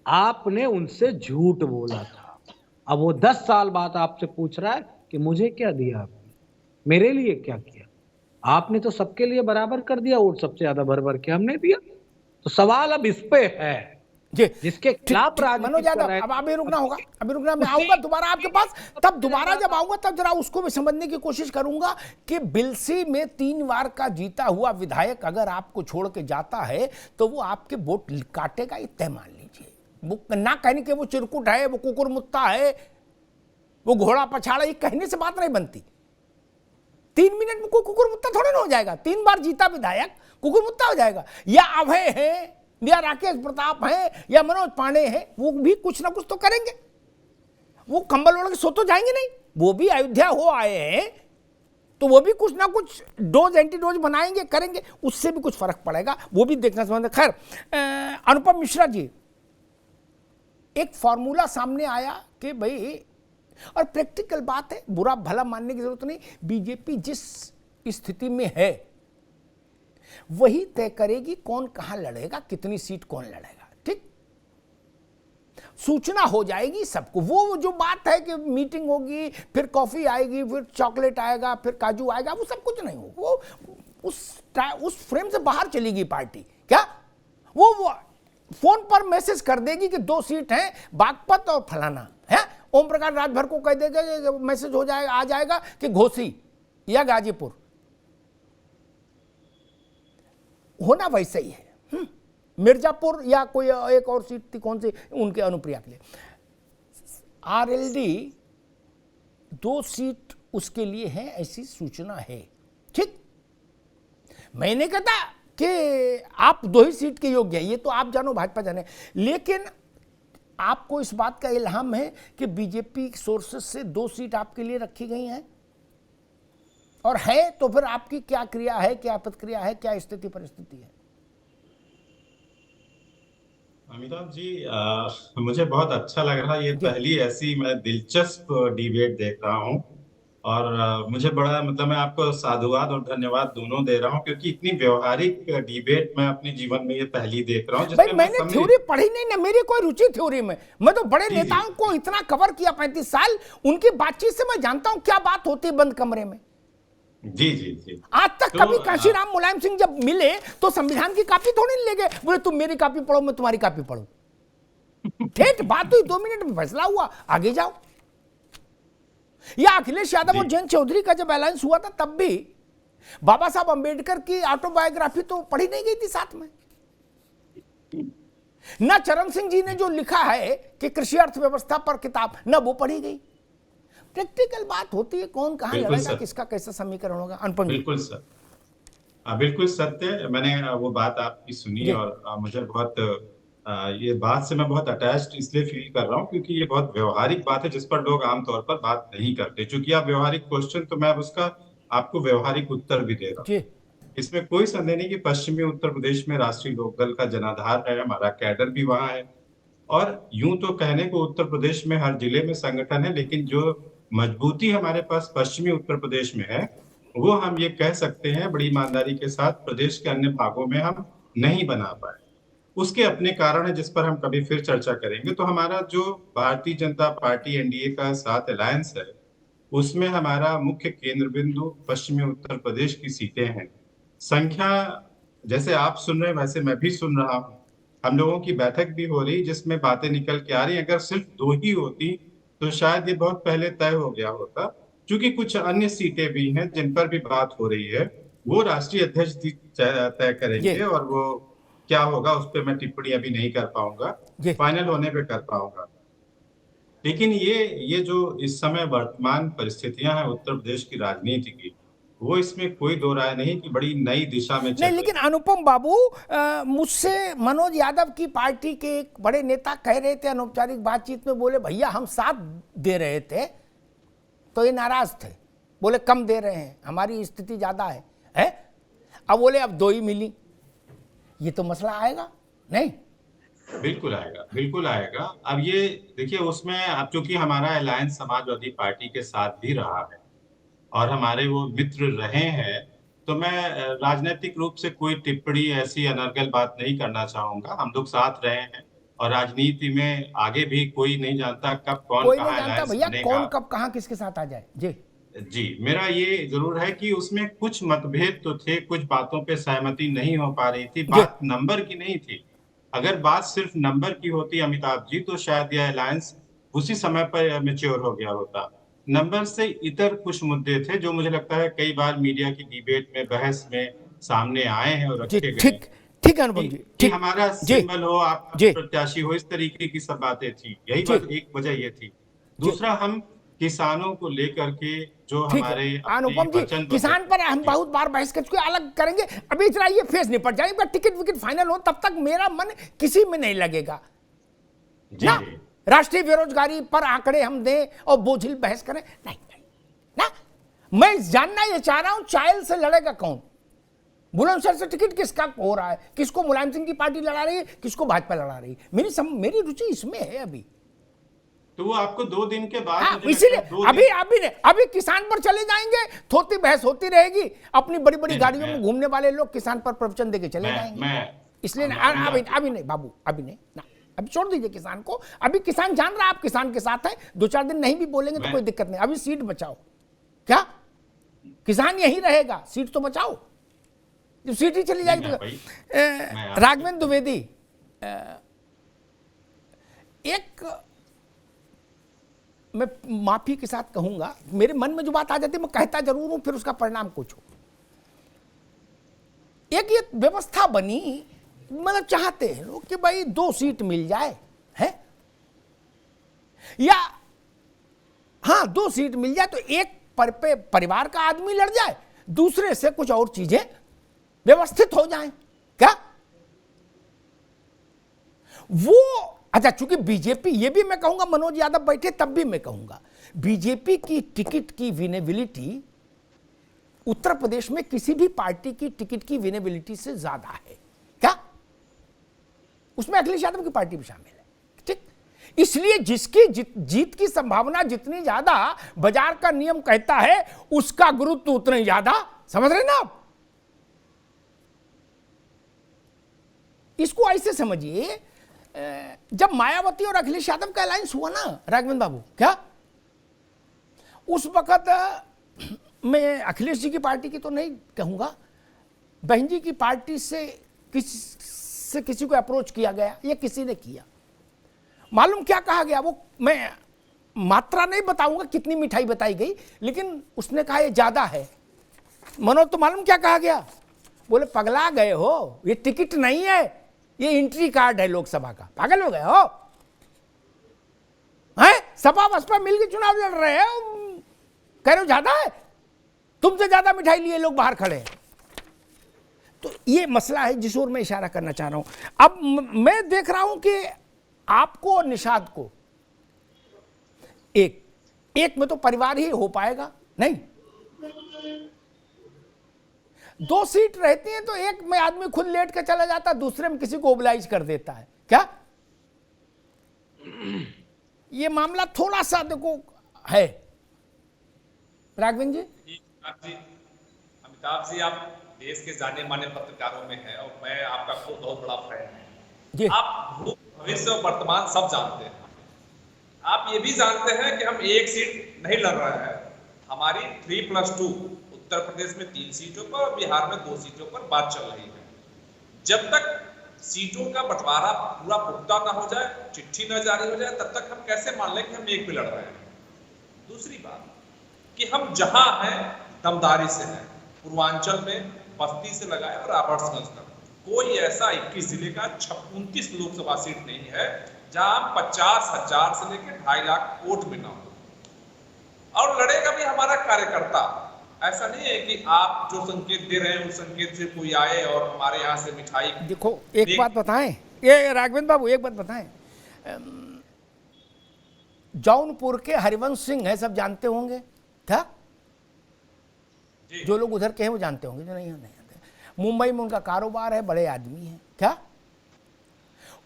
आपने उनसे झूठ बोला था। अब वो 10 साल बाद आपसे पूछ रहा है कि मुझे क्या दिया आपने, मेरे लिए क्या किया। आपने तो सबके लिए बराबर कर दिया, वोट सबसे ज्यादा भर के हमने दिया। तो सवाल अब इस पे है जिसके खिलाफ मनोज यादव, अब अभी रुकना होगा, अभी रुकना। मैं आऊंगा दोबारा आपके पास, तब दोबारा जब आऊंगा तब जरा उसको भी समझने की कोशिश करूंगा कि बिलसी में 3 बार का जीता हुआ विधायक अगर आपको छोड़ के जाता है तो वो आपके वोट काटेगा, ये तय मान लीजिए। वो ना कहने के वो चिरकुट है, वो कुकुर मुत्ता है, वो घोड़ा पछाड़ा, ये कहने से बात नहीं बनती। 3 मिनट में कोई कुकुर मुत्ता थोड़ा ना हो जाएगा। 3 बार जीता विधायक कुकुर मुत्ता हो जाएगा। या अभय है, या राकेश प्रताप है, या मनोज पांडे हैं, वो भी कुछ ना कुछ तो करेंगे। वो कंबल ओढ़ के सो तो जाएंगे नहीं, वो भी अयोध्या हो आए हैं तो वो भी कुछ ना कुछ डोज एंटी डोज बनाएंगे, करेंगे, उससे भी कुछ फर्क पड़ेगा, वो भी देखना समझना। खैर, अनुपम मिश्रा जी, एक फॉर्मूला सामने आया कि भाई, और प्रैक्टिकल बात है, बुरा भला मानने की जरूरत नहीं, बीजेपी जिस स्थिति में है वही तय करेगी कौन कहां लड़ेगा, कितनी सीट कौन लड़ेगा। ठीक, सूचना हो जाएगी सबको। वो जो बात है कि मीटिंग होगी, फिर कॉफी आएगी, फिर चॉकलेट आएगा, फिर काजू आएगा, वो सब कुछ नहीं होगा। वो उस फ्रेम से बाहर चलेगी पार्टी। क्या वो फोन पर मैसेज कर देगी कि 2 सीट हैं, बागपत और फलाना है। ओम प्रकाश राजभर को कह देगा, मैसेज हो जाएगा, आ जाएगा कि घोसी या गाजीपुर। होना वैसे ही है। मिर्जापुर या कोई एक और सीट थी, कौन सी, उनके अनुप्रिया के लिए आरएलडी 2 सीट उसके लिए है, ऐसी सूचना है। ठीक, मैंने कहता कि आप 2 ही सीट के योग्य हैं, ये तो आप जानो, भाजपा जाने, लेकिन आपको इस बात का इल्हाम है कि बीजेपी सोर्सेस से 2 सीट आपके लिए रखी गई हैं, और है तो फिर आपकी क्या क्रिया है, क्या प्रतिक्रिया है, क्या स्थिति परिस्थिति है? अमिताभ जी, मुझे बहुत अच्छा लग रहा है। ये पहली ऐसी मैं दिलचस्प डिबेट देख रहा हूँ, और मुझे बड़ा, मतलब मैं आपको साधुवाद और धन्यवाद दोनों दे रहा हूँ, क्योंकि इतनी व्यवहारिक डिबेट मैं अपने जीवन में ये पहली देख रहा हूँ। भाई, मैंने थ्योरी पढ़ी नहीं ना, मेरी कोई रुचि थ्योरी में। मैं तो बड़े नेताओं को इतना कवर किया 35 साल, उनकी बातचीत से मैं जानता हूँ क्या बात होती है बंद कमरे में। जी। आज तक तो कभी काशीराम मुलायम सिंह जब मिले तो संविधान की कॉपी थोड़ी नहीं ले गए, बोले तुम मेरी कॉपी पढ़ो, मैं तुम्हारी कॉपी पढ़ू। ठेठ बात हुई, 2 मिनट में फैसला हुआ, आगे जाओ। या अखिलेश यादव और जयंत चौधरी का जब अलायंस हुआ था तब भी बाबा साहब अंबेडकर की ऑटोबायोग्राफी तो पढ़ी नहीं गई थी साथ में। ना चरण सिंह जी ने जो लिखा है कि कृषि अर्थव्यवस्था पर किताब, ना वो पढ़ी गई। प्रैक्टिकल बात होती है, कौन कहां लड़ेगा, किसका कैसा समीकरण होगा। अनुपम, बिल्कुल सर, बिल्कुल सत्य। मैंने वो बात आपकी सुनी और मुझे बहुत ये बात से मैं बहुत अटैच्ड इसलिए फील कर रहा हूँ क्योंकि ये बहुत व्यवहारिक बात है जिस पर लोग आमतौर पर बात नहीं करते। चूंकि आप व्यवहारिक क्वेश्चन, तो मैं उसका आपको व्यवहारिक उत्तर भी दे रहा हूँ। इसमें कोई संदेह नहीं कि पश्चिमी उत्तर प्रदेश में राष्ट्रीय लोकदल का जनाधार है, हमारा कैडर भी वहां है, और यूं तो कहने को उत्तर प्रदेश में हर जिले में संगठन है, लेकिन जो मजबूती हमारे पास पश्चिमी उत्तर प्रदेश में है वो हम ये कह सकते हैं बड़ी ईमानदारी के साथ प्रदेश के अन्य भागों में हम नहीं बना पाए। उसके अपने कारण है जिस पर हम कभी फिर चर्चा करेंगे। तो हमारा जो भारतीय जनता पार्टी एनडीए का साथ अलायंस है उसमें हमारा मुख्य केंद्र बिंदु पश्चिमी उत्तर प्रदेश की सीटें हैं। संख्या जैसे आप सुन रहे हैं वैसे मैं भी सुन रहा हूँ। हम लोगों की बैठक भी हो रही जिसमें बातें निकल के आ रही। अगर सिर्फ 2 ही होती तो शायद ये बहुत पहले तय हो गया होता। क्योंकि कुछ अन्य सीटें भी हैं जिन पर भी बात हो रही है, वो राष्ट्रीय अध्यक्ष तय करेंगे और वो क्या होगा उस पर मैं टिप्पणी अभी नहीं कर पाऊंगा, फाइनल होने पे कर पाऊंगा। लेकिन ये जो इस समय वर्तमान परिस्थितियां हैं उत्तर प्रदेश की राजनीति की, वो इसमें कोई दो राय नहीं कि बड़ी नई दिशा में चल रही है। लेकिन अनुपम बाबू, मुझसे मनोज यादव की पार्टी के एक बड़े नेता कह रहे थे अनौपचारिक बातचीत में, बोले भैया हम 7 दे रहे थे तो ये नाराज थे, बोले कम दे रहे हैं, हमारी स्थिति ज्यादा है? अब बोले अब 2 ही मिली। ये तो मसला आएगा नहीं? बिल्कुल आएगा, बिल्कुल आएगा। अब ये देखिए, उसमें अब चूंकि हमारा अलायंस समाजवादी पार्टी के साथ भी रहा है और हमारे वो मित्र रहे हैं, तो मैं राजनीतिक रूप से कोई टिप्पणी ऐसी अनर्गल बात नहीं करना चाहूंगा। हम लोग साथ रहे हैं और राजनीति में आगे भी कोई नहीं जानता कब कौन कहाँ अलायंस भैया, बनेगा, कौन कब कहाँ किसके साथ आ जाए। जी, मेरा ये जरूर है कि उसमें कुछ मतभेद तो थे, कुछ बातों पे सहमति नहीं हो पा रही थी। बात नंबर की नहीं थी। अगर बात सिर्फ नंबर की होती अमिताभ जी, तो शायद यह अलायंस उसी समय पर मैच्योर हो गया होता। नंबर से इतर कुछ मुद्दे थे जो मुझे लगता है कई बार मीडिया की डिबेट में, बहस में सामने आए हैं और रखे गए। ठीक है अनुपम जी, ठीक, हमारा सिंबल हो, आप प्रत्याशी हो, इस तरीके की सब बातें थी। यही बात, एक वजह ये थी। दूसरा, हम किसानों को लेकर के जो हमारे अनुपम जी, किसान पर हम बहुत बार बहस कर चुके, अलग करेंगे। अभी जरा ये फेस निपट जाएगा, टिकट विकेट फाइनल हो, तब तक मेरा मन किसी में नहीं लगेगा ना। राष्ट्रीय बेरोजगारी पर आंकड़े हम दें और बोझिल बहस करें, नहीं ना। मैं जानना ये चाह रहा हूं, चायल से लड़ेगा कौन, बुलंदशहर से टिकट किसका हो रहा है, किसको मुलायम सिंह की पार्टी लड़ा रही है, किसको भाजपा लड़ा रही है। मेरी रुचि इसमें है अभी। तो वो आपको 2 दिन के बाद, इसीलिए अभी किसान पर चले जाएंगे, थोड़ी बहस होती रहेगी। अपनी बड़ी बड़ी गाड़ियों में घूमने वाले लोग किसान पर प्रवचन देके चले जाएंगे। इसलिए अभी नहीं बाबू, अभी नहीं ना, अभी छोड़ दीजिए किसान को। अभी किसान जान रहा है आप किसान के साथ है। 2-4 दिन नहीं भी बोलेंगे तो कोई दिक्कत नहीं। अभी सीट बचाओ, क्या किसान यही रहेगा, सीट तो बचाओ। जब सीट ही चली जाएगी तो राघवेंद्र द्विवेदी, एक मैं माफी के साथ कहूंगा, मेरे मन में जो बात आ जाती है मैं कहता जरूर हूं, फिर उसका परिणाम कुछ हो। एक ये व्यवस्था बनी, मतलब चाहते हैं लोग कि भाई 2 सीट मिल जाए, है या हाँ 2 सीट मिल जाए तो एक परिवार का आदमी लड़ जाए, दूसरे से कुछ और चीजें व्यवस्थित हो जाएं। क्या वो अच्छा, चूंकि बीजेपी, ये भी मैं कहूंगा, मनोज यादव बैठे तब भी मैं कहूंगा, बीजेपी की टिकट की विनेबिलिटी उत्तर प्रदेश में किसी भी पार्टी की टिकट की विनेबिलिटी से ज्यादा है। क्या उसमें अखिलेश यादव की पार्टी भी शामिल है, ठीक। इसलिए जिसकी जीत की संभावना जितनी ज्यादा बाजार का नियम कहता है, उसका गुरुत्व उतना ही ज्यादा, समझ रहे ना आप। इसको ऐसे समझिए, जब मायावती और अखिलेश यादव का अलायंस हुआ ना राघवेंद्र बाबू, क्या उस वक्त मैं अखिलेश जी की पार्टी की तो नहीं कहूंगा, बहन जी की पार्टी से किसी को अप्रोच किया गया या किसी ने किया, मालूम क्या कहा गया, वो मैं मात्रा नहीं बताऊंगा कितनी मिठाई बताई गई, लेकिन उसने कहा ये ज्यादा है। मनोज तो मालूम क्या कहा गया? बोले पगला गए हो, ये टिकट नहीं है, ये एंट्री कार्ड है लोकसभा का, पागल हो गए हो? हैं? सपा बसपा मिलकर चुनाव लड़ रहे हैं, कह रहे हो ज्यादा है, तुमसे ज्यादा मिठाई लिए लोग बाहर खड़े हैं। तो ये मसला है जिस ओर मैं इशारा करना चाह रहा हूं। अब मैं देख रहा हूं कि आपको और निषाद को एक में तो परिवार ही हो पाएगा नहीं, 2 सीट रहती हैं तो एक में आदमी खुद लेट के चला जाता है, दूसरे में किसी को ओबलाइज कर देता है। क्या ये मामला थोड़ा सा देखो है राघवेंद्र जी? अमिताभ जी, आप देश के जाने माने पत्रकारों में हैं और मैं आपका खुद बहुत बड़ा फैन हूं। आप भूत भविष्य और वर्तमान सब जानते हैं। आप ये भी जानते हैं कि हम एक सीट नहीं लड़ रहे हैं, हमारी 3+2 उत्तर प्रदेश में 3 सीटों पर और बिहार में 2 सीटों पर बात चल रही है। जब तक सीटों का बंटवारा पूरा पुख्ता ना हो जाए, चिट्ठी न जारी हो जाए, तब तक हम कैसे मान लें कि हम एक पे लड़ रहे हैं? दूसरी बात कि हम जहां हैं दमदारी से हैं, पूर्वांचल में बस्ती से लगाए और आबर्ट्सगंज तक कोई ऐसा 21 जिले का 29 लोकसभा सीट नहीं है जहां 50,000 से लेकर 2.5 लाख वोट में ना हो। और लड़ेगा भी हमारा कार्यकर्ता। ऐसा नहीं है कि आप जो संकेत दे रहे हैं उस संकेत से कोई आए और हमारे यहाँ से मिठाई। देखो एक बात बताएं, ये राघवेंद्र बाबू एक बात बताएं, जौनपुर के हरिवंश सिंह है, सब जानते होंगे क्या? जो लोग उधर के हैं वो जानते होंगे, जो नहीं जानते। मुंबई में उनका कारोबार है, बड़े आदमी हैं। क्या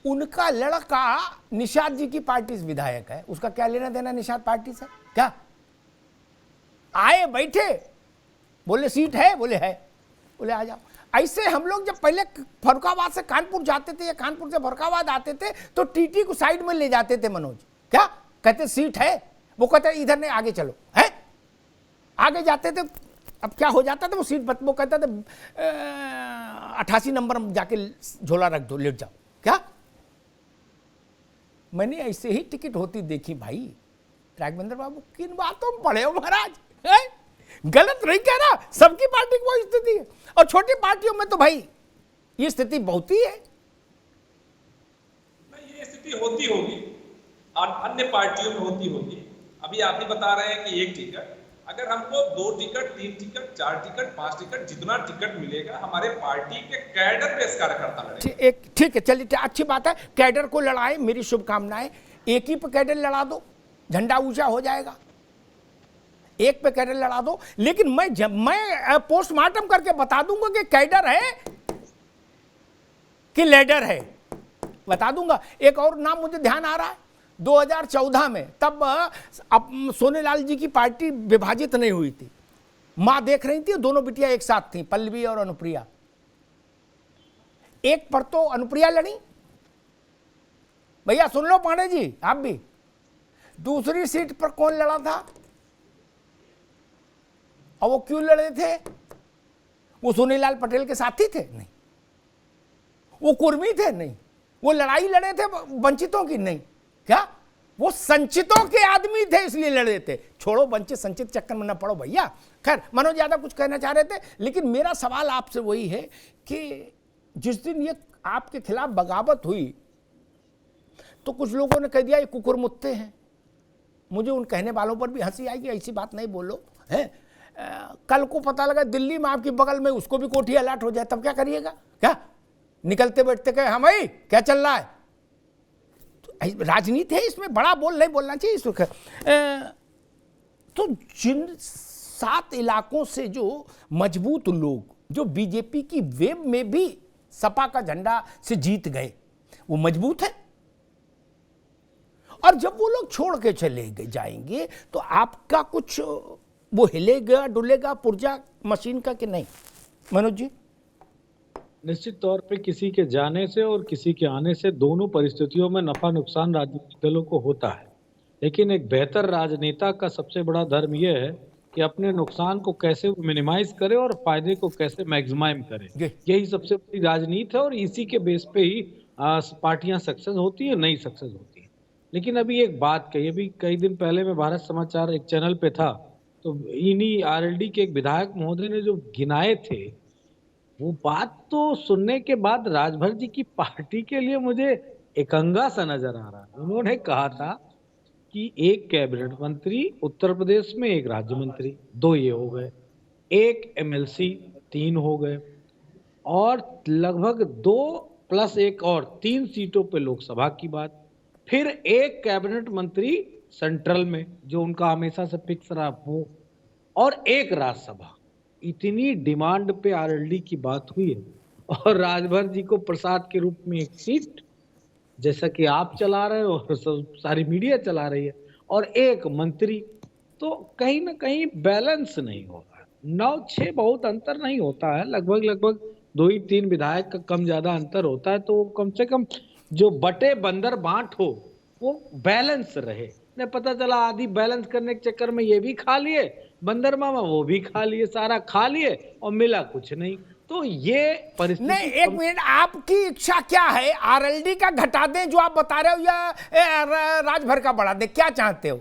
उनका लड़का निषाद जी की पार्टी से विधायक है, उसका क्या लेना देना निषाद पार्टी से? क्या आए बैठे, बोले सीट है, बोले है, बोले आ जाओ। ऐसे हम लोग जब पहले फरुखाबाद से कानपुर जाते थे या कानपुर से फरुखाबाद आते थे तो टीटी को साइड में ले जाते थे मनोज। क्या कहते सीट है, वो कहते इधर नहीं आगे चलो, है आगे जाते थे। अब क्या हो जाता था, वो सीट वो कहता था 88 नंबर में जाके झोला रख दो, लेट जाओ। क्या मैंने ऐसे ही टिकट होती देखी भाई। राघवेंद्र बाबू किन बातों में पड़े हो महाराज, है? गलत नहीं कह रहा, सबकी पार्टी की वो स्थिति है और छोटी पार्टियों में तो भाई ये स्थिति बहुत ही है। ये स्थिति होती होगी, अन्य पार्टियों में होती होगी। अभी आप ही बता रहे हैं कि एक टिकट, अगर हमको 2 टिकट 3 टिकट 4 टिकट 5 टिकट जितना टिकट मिलेगा हमारे पार्टी के कैडर पे कार्यकर्ता लड़ेंगे। ठीक है, चलिए अच्छी बात है, कैडर को लड़ाए, मेरी शुभकामनाएं। एक ही पे कैडर लड़ा दो, झंडा ऊंचा हो जाएगा। एक पे कैडर लड़ा दो, लेकिन मैं पोस्टमार्टम करके बता दूंगा कि कैडर है कि लेडर है, बता दूंगा। एक और नाम मुझे ध्यान आ रहा है, 2014 में, तब अब सोनेलाल जी की पार्टी विभाजित नहीं हुई थी, मां देख रही थी, दोनों बिटिया एक साथ थी, पल्लवी और अनुप्रिया। एक पर तो अनुप्रिया लड़ी, भैया सुन लो पांडे जी आप भी। दूसरी सीट पर कौन लड़ा था और वो क्यों लड़े थे? वो सोनीलाल पटेल के साथी थे? नहीं। वो कुर्मी थे? नहीं। वो लड़ाई लड़े थे वंचितों की? नहीं। क्या वो संचितों के आदमी थे इसलिए लड़े थे? छोड़ो, वंचित संचित चक्कर में न पड़ो भैया। खैर, मनोज यादव कुछ कहना चाह रहे थे, लेकिन मेरा सवाल आपसे वही है कि जिस दिन ये आपके खिलाफ बगावत हुई तो कुछ लोगों ने कह दिया ये कुकुरमुत्ते हैं। मुझे उन कहने वालों पर भी हंसी आई कि ऐसी बात नहीं बोलो, है? कल को पता लगा दिल्ली में आपके बगल में उसको भी कोठी अलर्ट हो जाए, तब क्या करिएगा? क्या निकलते बैठते कहे हाँ भाई क्या चल रहा है? तो राजनीति है, इसमें बड़ा बोल नहीं बोलना चाहिए इस वक्त। तो जिन 7 इलाकों से जो मजबूत लोग जो बीजेपी की वेब में भी सपा का झंडा से जीत गए, वो मजबूत है। और जब वो लोग छोड़ के चले जाएंगे तो आपका कुछ वो हिलेगा डुलेगा पुर्जा मशीन का कि नहीं? मनोज जी, निश्चित तौर पे किसी के जाने से और किसी के आने से दोनों परिस्थितियों में नफा नुकसान राजनीतिक दलों को होता है, लेकिन एक बेहतर राजनेता का सबसे बड़ा धर्म यह है कि अपने नुकसान को कैसे मिनिमाइज करे और फायदे को कैसे मैक्सिमाइज करे। यही सबसे बड़ी राजनीति है और इसी के बेस पे ही पार्टियां सक्सेस होती है, नई सक्सेस होती है। लेकिन अभी एक बात कही, अभी कई दिन पहले मैं भारत समाचार एक चैनल पे था, तो इन्हीं आरएलडी के एक विधायक महोदय ने जो गिनाए थे, वो बात तो सुनने के बाद राजभर जी की पार्टी के लिए मुझे एकंगा सा नजर आ रहा है। उन्होंने कहा था कि एक कैबिनेट मंत्री उत्तर प्रदेश में, एक राज्य मंत्री, 2 ये हो गए, एक एमएलसी 3 हो गए, और लगभग 2 + 1 और 3 सीटों पे लोकसभा की बात, फिर एक कैबिनेट मंत्री सेंट्रल में जो उनका हमेशा से फिक्स रहा वो, और एक राज्यसभा। इतनी डिमांड पे आरएलडी की बात हुई है, और राजभर जी को प्रसाद के रूप में एक सीट, जैसा कि आप चला रहे हो और सारी मीडिया चला रही है, और एक मंत्री, तो कहीं ना कहीं बैलेंस नहीं हो रहा है। 9-6 बहुत अंतर नहीं होता है, लगभग 2-3 विधायक का कम ज्यादा अंतर होता है, तो कम से कम जो बटे बंदर बांट हो वो बैलेंस रहे। ने पता चला आदि बैलेंस करने के चक्कर में ये भी खा लिए बंदर मामा, वो भी खा लिए, सारा खा लिए और मिला कुछ नहीं। तो ये परिस्थिति नहीं, एक मिनट, आपकी इच्छा क्या है? आरएलडी का घटा दें जो आप बता रहे हो, या राजभर का बढ़ा दें? क्या चाहते हो?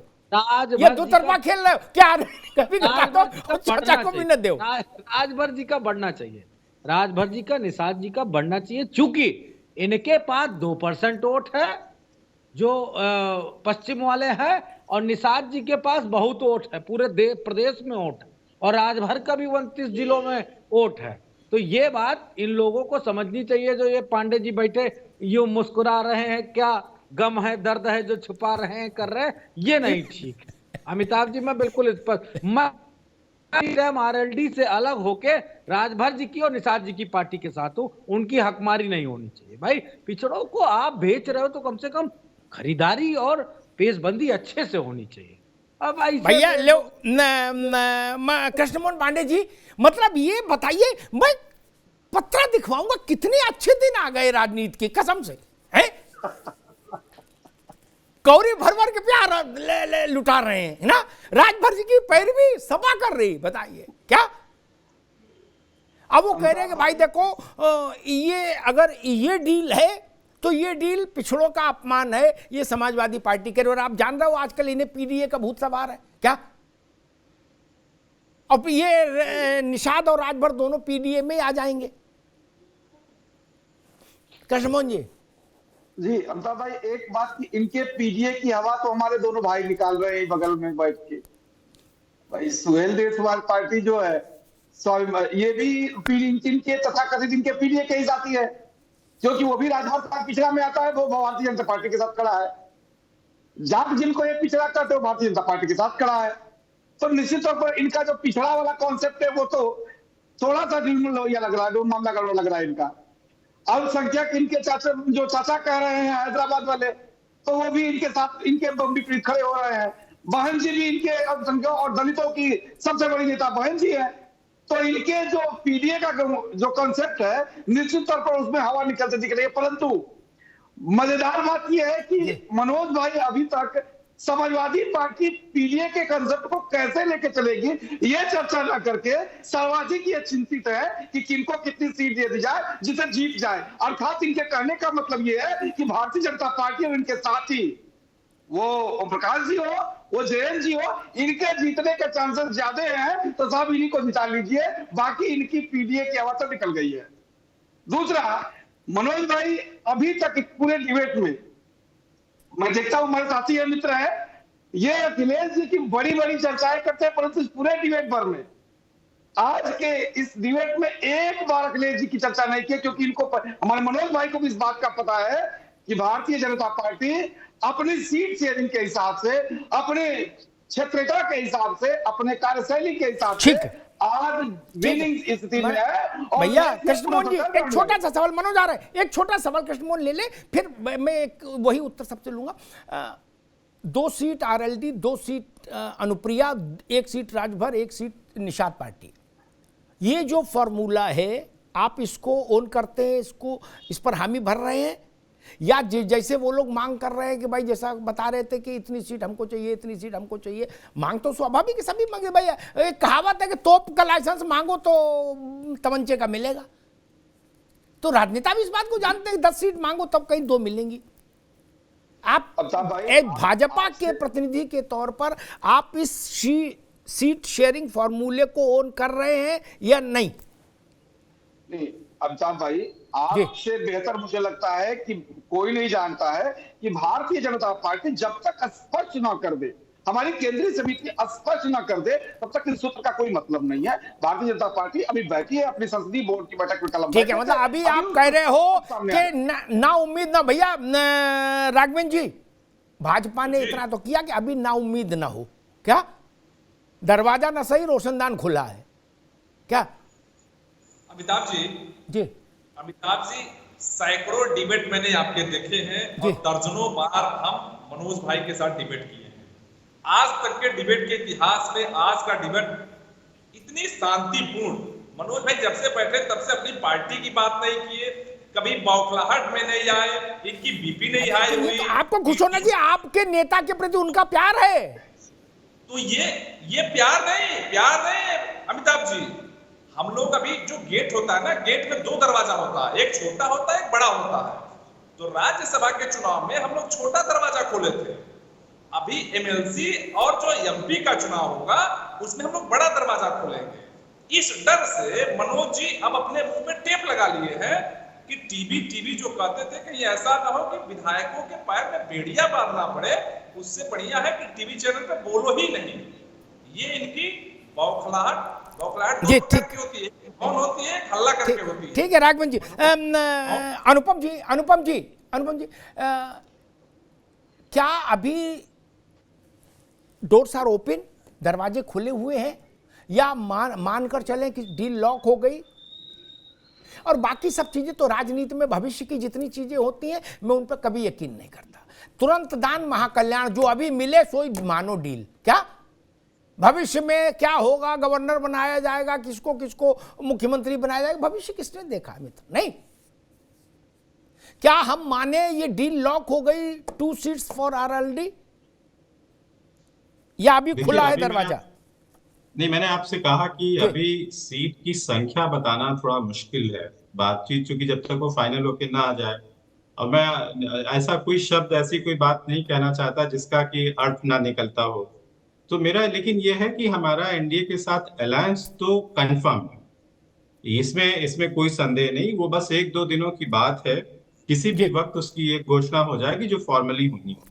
ये दो तरफा खेल रहे हो क्या? कभी घटा दो और चाचा को भी न दो। राजभर जी का बढ़ना चाहिए, राजभर जी का, निषाद जी का बढ़ना चाहिए, चूंकि इनके पास 2% वोट है जो पश्चिम वाले हैं, और निषाद जी के पास बहुत वोट है, पूरे प्रदेश में वोट है, और राजभर का भी 29 जिलों में वोट है। तो ये बात इन लोगों को समझनी चाहिए, जो ये पांडे जी बैठे यूं मुस्कुरा रहे हैं, क्या गम है, दर्द है जो छुपा रहे हैं, कर रहे हैं, ये नहीं ठीक है। अमिताभ जी, मैं बिल्कुल इस पर आरएलडी से अलग होके राजभर जी की और निषाद जी की पार्टी के साथ हूं, उनकी हकमारी नहीं होनी चाहिए। भाई, पिछड़ों को आप बेच रहे हो तो कम से कम खरीदारी और पेशबंदी अच्छे से होनी चाहिए। अब भैया लो कृष्णमोहन पांडे जी, मतलब ये बताइए, मैं पत्रा दिखवाऊंगा, कितने अच्छे दिन आ गए राजनीति के, कसम से हैं? कौरी भर भर के प्यार लुटा रहे हैं ना, राजभर जी की पैरवी सपा कर रही, बताइए क्या? अब वो कह रहे हैं कि भाई देखो, ये अगर ये डील है तो ये डील पिछड़ों का अपमान है, ये समाजवादी पार्टी के। और आप जान रहे हो आजकल इन्हें पीडीए का भूत सवार है क्या? अब ये निषाद और राजभर दोनों पीडीए में आ जाएंगे। कृष्णमोहन जी, अमिताभ भाई, एक बात की, इनके पीडीए की हवा तो हमारे दोनों भाई निकाल रहे हैं बगल में बैठ के। भाई सुहेल देशवाल पार्टी जो है, ये भी इनके तथाकथित इनके पीडीए के ही साथी है, क्योंकि वो भी राजभर का पिछड़ा में आता है, वो भारतीय जनता पार्टी के साथ खड़ा है। जब जिनको ये पिछड़ा करते हो भारतीय जनता पार्टी के साथ खड़ा है, तो निश्चित तौर पर इनका जो पिछड़ा वाला कॉन्सेप्ट है वो तो थोड़ा सा ढिलमुल लग रहा है, मामला गड़बड़ लग रहा है इनका। अल्पसंख्यक इनके चाचा कह रहे हैं हैदराबाद वाले, तो वो भी इनके साथ, इनके विपरीत खड़े हो रहे हैं। बहन जी भी इनके अल्पसंख्यक और दलितों की सबसे बड़ी नेता बहन जी है। तो इनके जो पीडीए का जो कॉन्सेप्ट है, निश्चित तौर पर उसमें हवा निकलते दिख रही है। परंतु मजेदार बात यह है कि मनोज भाई अभी तक समाजवादी पार्टी पीडीए के कंसेप्ट को कैसे लेके चलेगी, ये चर्चा न करके सर्वाधिक ये चिंतित है कि किनको कितनी सीट दे दी जाए जिसे जीत जाए। अर्थात इनके कहने का मतलब ये है कि भारतीय जनता पार्टी और इनके साथी, वो ओम प्रकाश जी हो, वो जयंत जी हो, इनके जीतने के चांसेस ज्यादा हैं, तो सब इन्हीं को जिता लीजिए, बाकी इनकी पीडीए की आवाज तो निकल गई है। दूसरा, मनोज भाई अभी तक पूरे डिबेट में मैं देखता हूं, हमारे साथी है, मित्र है, ये अखिलेश जी की बड़ी बड़ी चर्चाएं करते हैं, परंतु इस पूरे डिबेट भर में, आज के इस डिबेट में एक बार अखिलेश जी की चर्चा नहीं की, क्योंकि इनको, हमारे मनोज भाई को भी इस बात का पता है कि भारतीय जनता पार्टी अपनी सीट शेयरिंग के हिसाब से, अपने क्षेत्रता के हिसाब से, अपने कार्यशैली के हिसाब से आज विनिंग स्थिति में है। भैया कृष्णमोहन जी, एक छोटा सा सवाल, मनोज आ रहा है, एक छोटा सवाल कृष्णमोहन ले ले, फिर मैं एक वही उत्तर सबसे लूंगा। 2 seat RLD, 2 seat Anupriya, 1 seat Rajbhar, 1 seat Nishad party, ये जो फॉर्मूला है, आप इसको ओन करते हैं, इसको, इस पर हामी भर रहे हैं, या जैसे वो लोग मांग कर रहे हैं कि भाई जैसा बता रहे थे कि इतनी सीट हमको चाहिए, इतनी सीट हमको चाहिए, मांग तो स्वाभाविक है, सभी मांगे। भाई एक कहावत है कि तोप का लाइसेंस मांगो तो तमंचे का मिलेगा, तो राजनेता भी इस बात को जानते हैं कि 10 सीट मांगो तब कहीं 2 मिलेंगी। आप एक भाजपा के प्रतिनिधि के तौर पर आप इस सीट शेयरिंग फॉर्मूले को ओन कर रहे हैं या नहीं? नहीं अमिताभ भाई, आपसे बेहतर मुझे लगता है कि कोई नहीं जानता है कि भारतीय जनता पार्टी जब तक स्पष्ट न कर दे, हमारी केंद्रीय समिति स्पष्ट न कर दे, तब तक इस सूत्र का कोई मतलब नहीं है। भारतीय जनता पार्टी अभी बैठी है अपनी संसदीय बोर्ड की बैठक में कलम। ठीक है, मतलब अभी आप कह रहे हो कि ना उम्मीद ना, भैया राघवेंद्र जी, भाजपा ने इतना तो किया कि अभी ना उम्मीद ना हो, क्या दरवाजा ना सही रोशनदान खुला है क्या? अमिताभ जी, अमिताभ जी, सैकड़ों डिबेट मैंने आपके देखे हैं और दर्जनों बार हम मनोज भाई के साथ डिबेट किए हैं। आज तक के डिबेट के इतिहास में आज का डिबेट इतनी शांतिपूर्ण, मनोज भाई जब से बैठे तब से अपनी पार्टी की बात नहीं किए, कभी बौखलाहट में नहीं आए, इनकी बीपी नहीं हाई हुई। तो आपको खुश होना चाहिए, आपके नेता के प्रति उनका प्यार है। तो ये प्यार नहीं अमिताभ जी, हम लोग अभी जो गेट होता है ना, गेट में 2 दरवाजा होता है, एक छोटा होता है, एक बड़ा होता है। तो राज्यसभा के चुनाव में हम लोग छोटा दरवाजा खोले थे, अभी एमएलसी और जो एमपी का चुनाव होगा उसमें हम लोग बड़ा दरवाजा खोलेंगे। इस डर से मनोज जी अब अपने मुंह पे टेप लगा लिए हैं कि टीवी जो कहते थे कि ऐसा ना हो कि विधायकों के पैर में बेड़िया बांधना पड़े, उससे बढ़िया है कि टीवी चैनल पे बोलो ही नहीं। ये इनकी बौखलाहट जी ठीक होती है, कौन होती है, हल्ला करके होती है। ठीक है राघवन जी, अनुपम जी, क्या अभी डोर्स आर ओपन, दरवाजे खुले हुए हैं, या मानकर चलें कि डील लॉक हो गई? और बाकी सब चीजें तो राजनीति में भविष्य की जितनी चीजें होती हैं मैं उन पर कभी यकीन नहीं करता। तुरंत दान महाकल्याण, जो अभी मिले सोई मानो डील। क्या भविष्य में क्या होगा, गवर्नर बनाया जाएगा, किसको किसको मुख्यमंत्री बनाया जाएगा, भविष्य किसने देखा है मित्र? नहीं। क्या हम माने ये डील लॉक हो गई, 2 सीट्स फॉर आरएलडी, या अभी खुला है दरवाजा? नहीं, मैंने आपसे कहा कि अभी सीट की संख्या बताना थोड़ा मुश्किल है, बातचीत चूंकि जब तक वो फाइनल होके ना आ जाए। और मैं ऐसा कोई शब्द, ऐसी कोई बात नहीं कहना चाहता जिसका कि अर्थ ना निकलता हो। तो मेरा लेकिन ये है कि हमारा एनडीए के साथ अलायंस तो कंफर्म है, इसमें कोई संदेह नहीं। वो बस 1-2 दिनों की बात है, किसी भी वक्त उसकी एक घोषणा हो जाएगी जो फॉर्मली होनी है।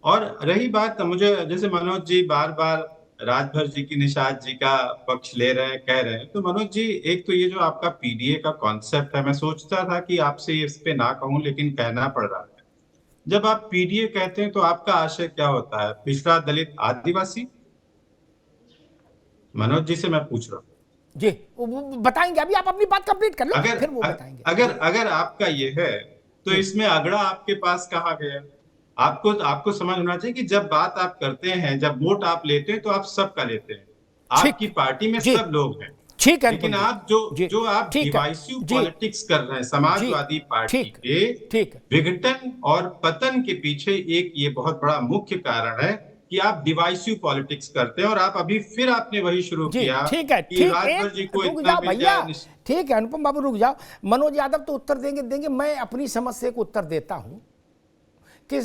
और रही बात, मुझे जैसे मनोज जी बार बार राजभर जी की, निषाद जी का पक्ष ले रहे हैं, कह रहे हैं, तो मनोज जी एक तो ये जो आपका पीडीए का कॉन्सेप्ट है, मैं सोचता था कि आपसे इस पे ना कहूं लेकिन कहना पड़ रहा है। जब आप पीडीए कहते हैं तो आपका आशय क्या होता है? पिछड़ा, दलित, आदिवासी? मनोज जी से मैं पूछ रहा हूँ जी, बताएंगे। अभी आप अपनी बात कंप्लीट कर लो, फिर वो बताएंगे। अगर आपका ये है तो इसमें अगड़ा आपके पास कहाँ गया? आपको समझ होना चाहिए कि जब बात आप करते हैं, जब वोट आप लेते हैं तो आप सबका लेते हैं, आपकी पार्टी में सब लोग हैं, ठीक है। लेकिन आप जो आप डिवाइसिव पॉलिटिक्स कर रहे हैं समाजवादी पार्टी के विघटन और पतन के पीछे, एक ये बहुत बड़ा मुख्य कारण है कि आप डिवाइसिव पॉलिटिक्स करते हैं। और आप अभी फिर आपने वही शुरू किया। ठीक है, भैया ठीक है, अनुपम बाबू रुक जाओ। मनोज यादव तो उत्तर देंगे, मैं अपनी समझ से एक उत्तर देता हूं कि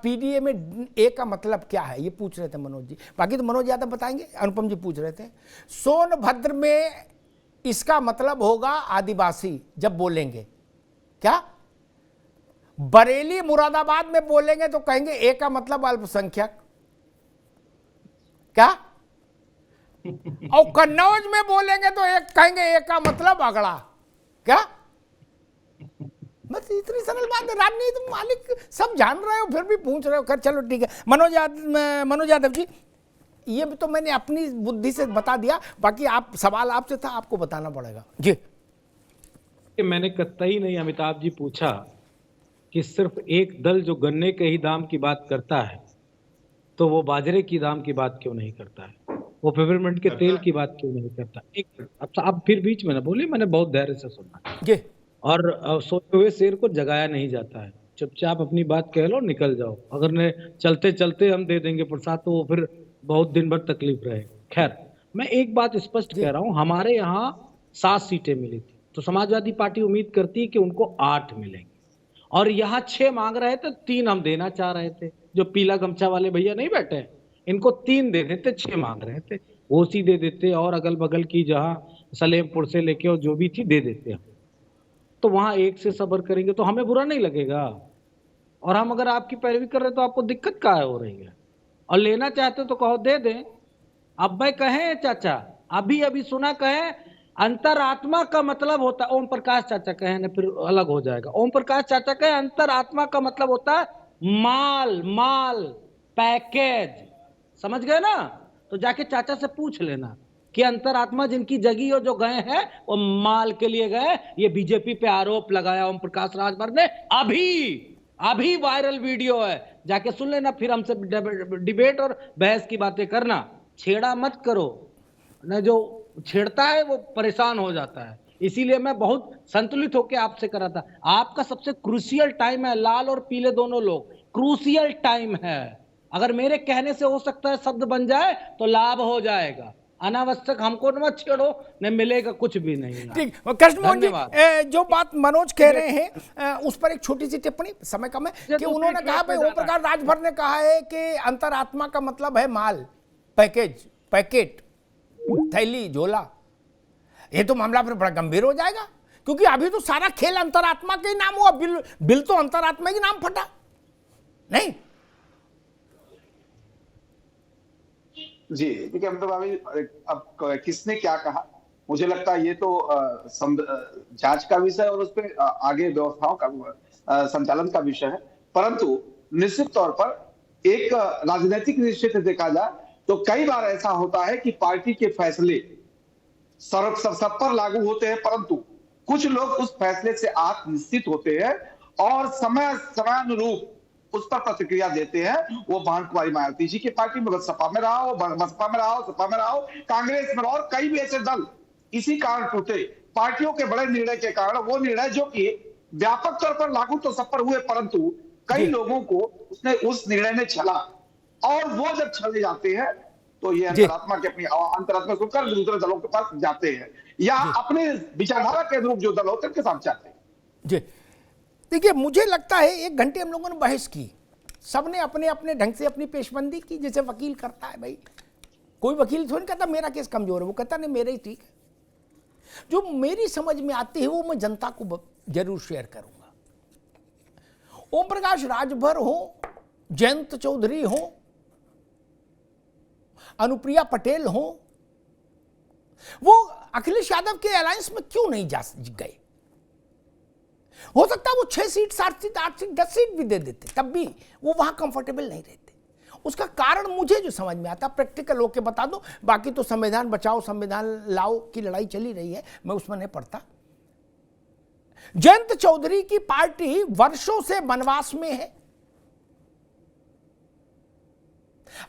पीडीए में ए का मतलब क्या है, ये पूछ रहे थे मनोज जी। बाकी तो मनोज यादव बताएंगे। अनुपम जी पूछ रहे थे सोनभद्र में इसका मतलब होगा आदिवासी जब बोलेंगे, क्या बरेली मुरादाबाद में बोलेंगे तो कहेंगे ए का मतलब अल्पसंख्यक, क्या और कन्नौज में बोलेंगे तो एक कहेंगे ए का मतलब अगड़ा, क्या? बस इतनी सरल बात है। राजनीति मालिक सब जान रहे हो, फिर भी पूछ रहे हो। खैर चलो ठीक है। मनोज यादव जी, ये तो मैंने अपनी बुद्धि से बता दिया, बाकी आप सवाल आपसे था, आपको बताना पड़ेगा जी। मैंने कतई नहीं अमिताभ जी पूछा कि सिर्फ एक दल जो गन्ने के ही दाम की बात करता है तो वो बाजरे की दाम की बात क्यों नहीं करता है, वो पेपरमिंट के तेल की बात क्यों नहीं करता? एक अब फिर बीच में ना बोलिए, मैंने बहुत धैर्य से सुना जी। और सोए हुए शेर को जगाया नहीं जाता है, चुपचाप अपनी बात कह लो, निकल जाओ। अगर ने चलते चलते हम दे देंगे प्रसाद तो वो फिर बहुत दिन भर तकलीफ रहेगी। खैर, मैं एक बात स्पष्ट कह रहा हूं, हमारे यहाँ 7 सीटें मिली थी, तो समाजवादी पार्टी उम्मीद करती है कि उनको 8 मिलेंगी। और यहाँ 6 मांग रहे थे, 3 हम देना चाह रहे थे। जो पीला गमछा वाले भैया नहीं बैठे, इनको 3 दे देते, 6 मांग रहे थे, ओसी दे देते और अगल बगल की जहां सलेमपुर से लेके और जो भी थी दे देते हम। तो वहां 1 से सबर करेंगे तो हमें बुरा नहीं लगेगा। और हम अगर आपकी पैरवी कर रहे हैं तो आपको दिक्कत क्या हो रही है? और लेना चाहते हो तो कहो दे दें। अब भाई कहें चाचा, अभी सुना कहें अंतरात्मा का मतलब होता, ओम प्रकाश चाचा कहे ना फिर अलग हो जाएगा। ओम प्रकाश चाचा कहे अंतरात्मा का मतलब होता है माल पैकेज, समझ गए ना? तो जाके चाचा से पूछ लेना कि अंतरात्मा जिनकी जगी हो जो गए हैं वो माल के लिए गए। ये बीजेपी पे आरोप लगाया ओम प्रकाश राजभर ने, अभी वायरल वीडियो है, जाके सुन लेना। फिर हमसे डिबेट और बहस की बातें करना, छेड़ा मत करो न, जो छेड़ता है वो परेशान हो जाता है। इसीलिए मैं बहुत संतुलित होकर आपसे करा था। आपका सबसे क्रूशियल टाइम है, लाल और पीले दोनों लोग, क्रूशियल टाइम है। अगर मेरे कहने से हो सकता है शब्द बन जाए तो लाभ हो जाएगा। अनावश्यक हमको मत छेड़ो, न मिलेगा कुछ भी नहीं। ठीक, कृष्णमोहन जी, जो बात मनोज कह रहे हैं उस पर एक छोटी सी टिप्पणी, समय कम है, कि उन्होंने कहा भाई ओम प्रकाश राजभर ने कहा है कि अंतरात्मा का मतलब है माल, पैकेज, पैकेट, थैली, झोला। ये तो मामला फिर बड़ा गंभीर हो जाएगा, क्योंकि अभी तो सारा खेल अंतरात्मा के ही नाम हुआ। बिल तो अंतरात्मा के नाम फटा नहीं। जी देखिए अमिताभ भाभी, अब किसने क्या कहा, मुझे लगता है ये तो जांच का विषय और उस पर आगे व्यवस्थाओं का संचालन का विषय है। परंतु निश्चित तौर पर एक राजनीतिक दृष्टि से देखा जाए तो कई बार ऐसा होता है कि पार्टी के फैसले सब पर लागू होते हैं, परंतु कुछ लोग उस फैसले से आत्मनिश्चित होते हैं और समयानुरूप उस पर प्रतिक्रिया देते हैं। वो भान कुमारी मायावती जी की पार्टी में, सपा में रहा हो, बसपा में रहा हो, सपा में रहा हो, कांग्रेस में रहा हो, और कई भी ऐसे दल इसी कारण टूटे, पार्टियों के बड़े निर्णय के कारण। वो निर्णय जो कि व्यापक तौर पर लागू तो सब पर हुए, परंतु कई लोगों को उस निर्णय ने छला, और वो जब छले जाते हैं तो ये अंतरात्मा के अपनी अंतरात्मा सुनकर दूसरे दलों के पास जाते हैं, या अपने विचारधारा के अनुरूप जो दल होते हैं उनके साथ जाते हैं। जी देखिए, मुझे लगता है 1 घंटे हम लोगों ने बहस की, सबने अपने अपने ढंग से अपनी पेशबंदी की, जैसे वकील करता है। भाई कोई वकील थोड़ी कहता मेरा केस कमजोर है, वो कहता नहीं मेरा ही ठीक है। जो मेरी समझ में आती है वो मैं जनता को जरूर शेयर करूंगा। ओम प्रकाश राजभर हो, जयंत चौधरी हो, अनुप्रिया पटेल हो, वो अखिलेश यादव के अलायंस में क्यों नहीं जा गए? हो सकता है वो 6 सीट, 7 सीट, 8 सीट, 10 सीट भी दे देते, तब भी वो वहां कंफर्टेबल नहीं रहते। उसका कारण मुझे जो समझ में आता, प्रैक्टिकल होके बता दो, बाकी तो संविधान बचाओ संविधान लाओ की लड़ाई चली रही है, मैं उसमें नहीं पड़ता। जयंत चौधरी की पार्टी वर्षों से वनवास में है।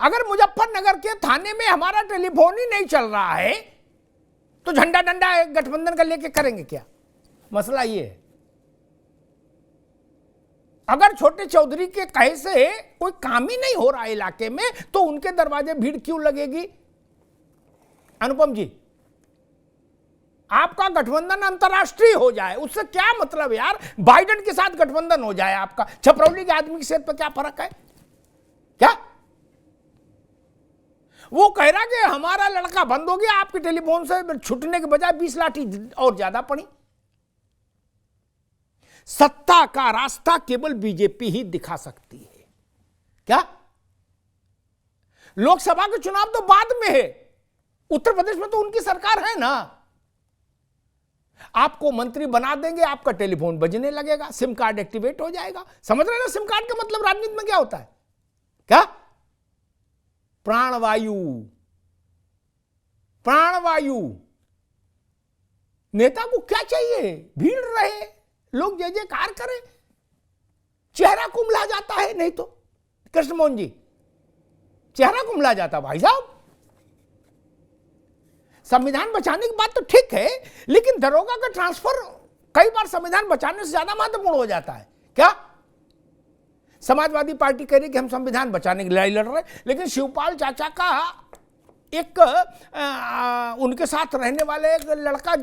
अगर मुजफ्फरनगर के थाने में हमारा टेलीफोन ही नहीं चल रहा है तो झंडा डंडा गठबंधन का लेके करेंगे क्या? मसला ये है। अगर छोटे चौधरी के कहे से कोई काम ही नहीं हो रहा है इलाके में तो उनके दरवाजे भीड़ क्यों लगेगी? अनुपम जी, आपका गठबंधन अंतरराष्ट्रीय हो जाए उससे क्या मतलब यार? बाइडेन के साथ गठबंधन हो जाए आपका, छपरौली के आदमी की सेहत पर क्या फर्क है? क्या वो कह रहा कि हमारा लड़का बंद हो गया, आपके टेलीफोन से छूटने के बजाय 20 लाठी और ज्यादा पड़ी। सत्ता का रास्ता केवल बीजेपी ही दिखा सकती है। क्या लोकसभा के चुनाव तो बाद में है, उत्तर प्रदेश में तो उनकी सरकार है ना। आपको मंत्री बना देंगे, आपका टेलीफोन बजने लगेगा, सिम कार्ड एक्टिवेट हो जाएगा। समझ रहे ना सिम कार्ड का मतलब राजनीति में क्या होता है? क्या प्राणवायु, प्राणवायु। नेता को क्या चाहिए? भीड़ रहे, लोग जय जयकार करें, चेहरा कुम्हला जाता है। नहीं तो कृष्णमोहन जी, चेहरा कुम्हला जाता भाई साहब। संविधान बचाने की बात तो ठीक है, लेकिन दरोगा का ट्रांसफर कई बार संविधान बचाने से ज्यादा महत्वपूर्ण हो जाता है। क्या समाजवादी पार्टी कह रही कि हम संविधान बचाने की लड़ाई लड़ रहे, लेकिन शिवपाल चाचा का एक उनके साथ रहने वाले एक लड़का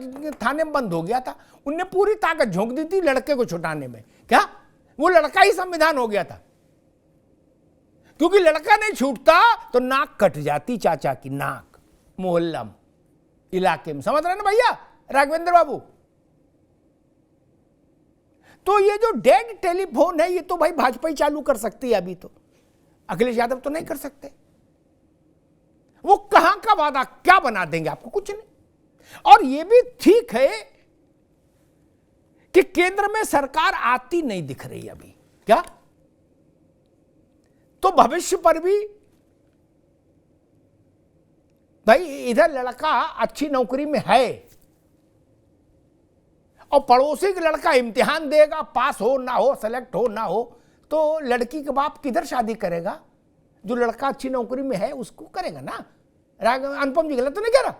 थाने में बंद हो गया था, उनने पूरी ताकत झोंक दी थी लड़के को छुटाने में। क्या वो लड़का ही संविधान हो गया था, क्योंकि लड़का नहीं छूटता तो नाक कट जाती चाचा की, नाक मोहल्ला में, इलाके में। समझ रहे ना भैया राघवेंद्र बाबू? तो ये जो डेड टेलीफोन है, ये तो भाई भाजपा ही चालू कर सकती है, अभी तो अखिलेश यादव तो नहीं कर सकते। वो कहां का वादा क्या बना देंगे आपको? कुछ नहीं। और ये भी ठीक है कि केंद्र में सरकार आती नहीं दिख रही अभी, क्या? तो भविष्य पर भी भाई इधर लड़का अच्छी नौकरी में है और पड़ोसी का लड़का इम्तिहान देगा, पास हो ना हो, सेलेक्ट हो ना हो, तो लड़की के बाप किधर शादी करेगा? जो लड़का अच्छी नौकरी में है उसको करेगा ना। अनुपम जी गलत तो नहीं कह रहा?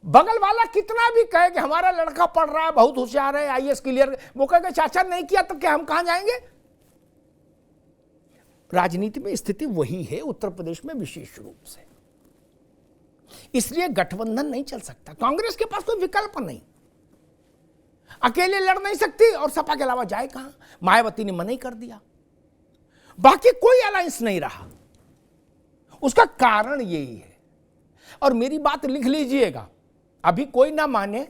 बगल वाला कितना भी कहे कि हमारा लड़का पढ़ रहा है, बहुत होशियार है, आईएएस क्लियर, वो कहेगा चाचा नहीं किया तो क्या हम कहां जाएंगे? राजनीति में स्थिति वही है उत्तर प्रदेश में विशेष रूप से। इसलिए गठबंधन नहीं चल सकता। कांग्रेस के पास कोई विकल्प नहीं, अकेले लड़ नहीं सकती और सपा के अलावा जाए कहां? मायावती ने मना ही कर दिया, बाकी कोई अलायंस नहीं रहा। उसका कारण यही है, और मेरी बात लिख लीजिएगा, अभी कोई ना माने,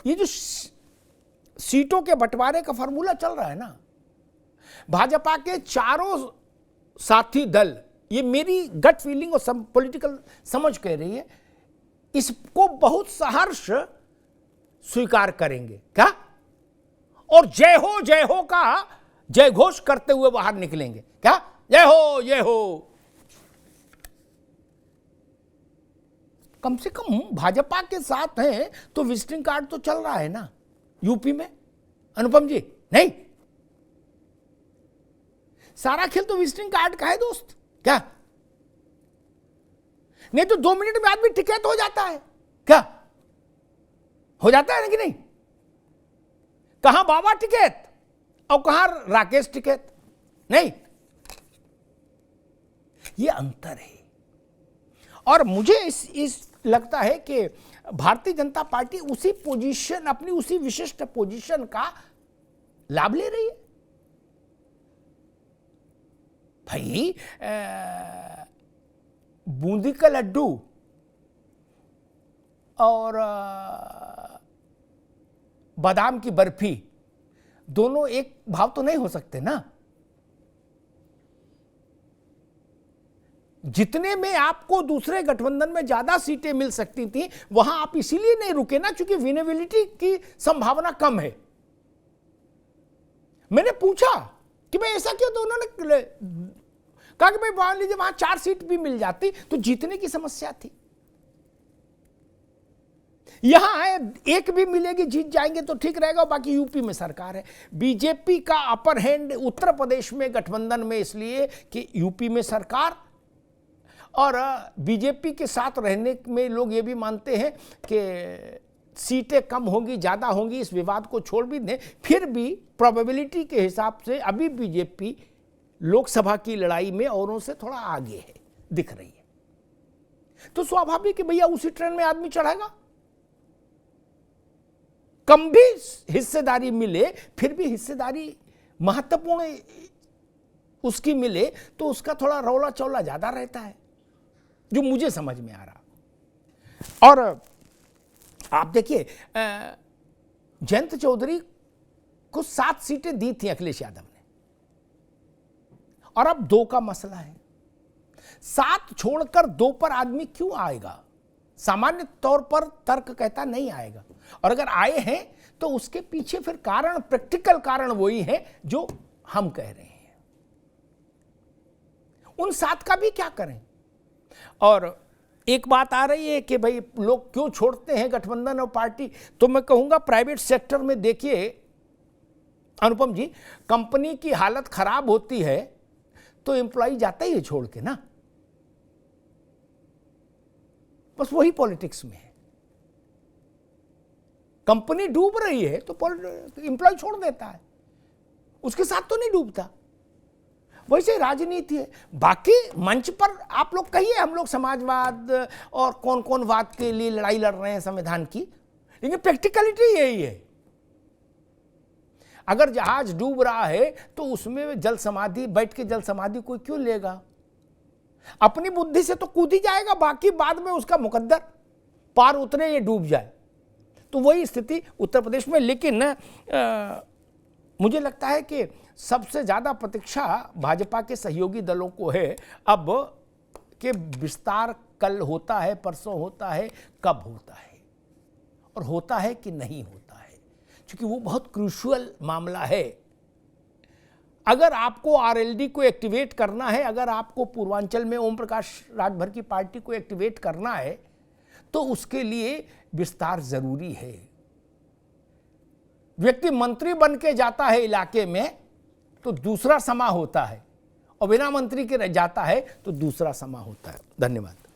ये जो सीटों के बंटवारे का फॉर्मूला चल रहा है ना, भाजपा के चारों साथी दल, ये मेरी गट फीलिंग और पॉलिटिकल समझ कह रही है, इसको बहुत सहर्ष स्वीकार करेंगे क्या? और जय हो का जय घोष करते हुए बाहर निकलेंगे क्या? जय हो। कम से कम भाजपा के साथ हैं तो विजिटिंग कार्ड तो चल रहा है ना यूपी में, अनुपम जी? नहीं, सारा खेल तो विजिटिंग कार्ड का है दोस्त, क्या? नहीं तो 2 मिनट में आदमी टिकट हो जाता है, क्या हो जाता है ना कि नहीं? कहां बाबा टिकट और कहां राकेश टिकट? नहीं, ये अंतर है। और मुझे इस लगता है कि भारतीय जनता पार्टी उसी पोजीशन, अपनी उसी विशिष्ट पोजीशन का लाभ ले रही है। भाई बूंदी का लड्डू और बादाम की बर्फी दोनों एक भाव तो नहीं हो सकते ना। जितने में आपको दूसरे गठबंधन में ज्यादा सीटें मिल सकती थी, वहां आप इसीलिए नहीं रुके ना क्योंकि विनेबिलिटी की संभावना कम है। मैंने पूछा कि भाई ऐसा क्यों, तो उन्होंने कहा कि भाई मान लीजिए वहां 4 सीट भी मिल जाती तो जीतने की समस्या थी। यहां एक भी मिलेगी, जीत जाएंगे तो ठीक रहेगा, बाकी यूपी में सरकार है। बीजेपी का अपर हैंड उत्तर प्रदेश में गठबंधन में इसलिए कि यूपी में सरकार, और बीजेपी के साथ रहने में लोग ये भी मानते हैं कि सीटें कम होंगी ज्यादा होंगी, इस विवाद को छोड़ भी दें, फिर भी प्रोबेबिलिटी के हिसाब से अभी बीजेपी लोकसभा की लड़ाई में औरों से थोड़ा आगे है, दिख रही है। तो स्वाभाविक है भैया उसी ट्रेन में आदमी चढ़ेगा। कम भी हिस्सेदारी मिले, फिर भी हिस्सेदारी महत्वपूर्ण उसकी मिले तो उसका थोड़ा रौला चौला ज्यादा रहता है, जो मुझे समझ में आ रहा। और आप देखिए जयंत चौधरी को 7 सीटें दी थी अखिलेश यादव ने, और अब 2 का मसला है। 7 छोड़कर 2 पर आदमी क्यों आएगा? सामान्य तौर पर तर्क कहता नहीं आएगा, और अगर आए हैं तो उसके पीछे फिर कारण, प्रैक्टिकल कारण वही है जो हम कह रहे हैं। उन 7 का भी क्या करें? और एक बात आ रही है कि भाई लोग क्यों छोड़ते हैं गठबंधन और पार्टी, तो मैं कहूंगा प्राइवेट सेक्टर में देखिए अनुपम जी, कंपनी की हालत खराब होती है तो एम्प्लॉय जाता ही है छोड़ के ना, बस वही पॉलिटिक्स में है। कंपनी डूब रही है तो एम्प्लॉय छोड़ देता है, उसके साथ तो नहीं डूबता। वैसे राजनीति है। बाकी मंच पर आप लोग कहिए हम लोग समाजवाद और कौन कौन वाद के लिए लड़ाई लड़ रहे हैं संविधान की, लेकिन प्रैक्टिकलिटी यही है। अगर जहाज डूब रहा है तो उसमें जल समाधि, बैठ के जल समाधि कोई क्यों लेगा? अपनी बुद्धि से तो कूद ही जाएगा, बाकी बाद में उसका मुकद्दर पार उतरे ये डूब जाए। तो वही स्थिति उत्तर प्रदेश में। लेकिन मुझे लगता है कि सबसे ज़्यादा प्रतीक्षा भाजपा के सहयोगी दलों को है अब कि विस्तार कल होता है, परसों होता है, कब होता है और होता है कि नहीं होता है, क्योंकि वो बहुत क्रूशियल मामला है। अगर आपको आरएलडी को एक्टिवेट करना है, अगर आपको पूर्वांचल में ओम प्रकाश राजभर की पार्टी को एक्टिवेट करना है, तो उसके लिए विस्तार जरूरी है। व्यक्ति मंत्री बन के जाता है इलाके में तो दूसरा समा होता है, और बिना मंत्री के जाता है तो दूसरा समा होता है। धन्यवाद।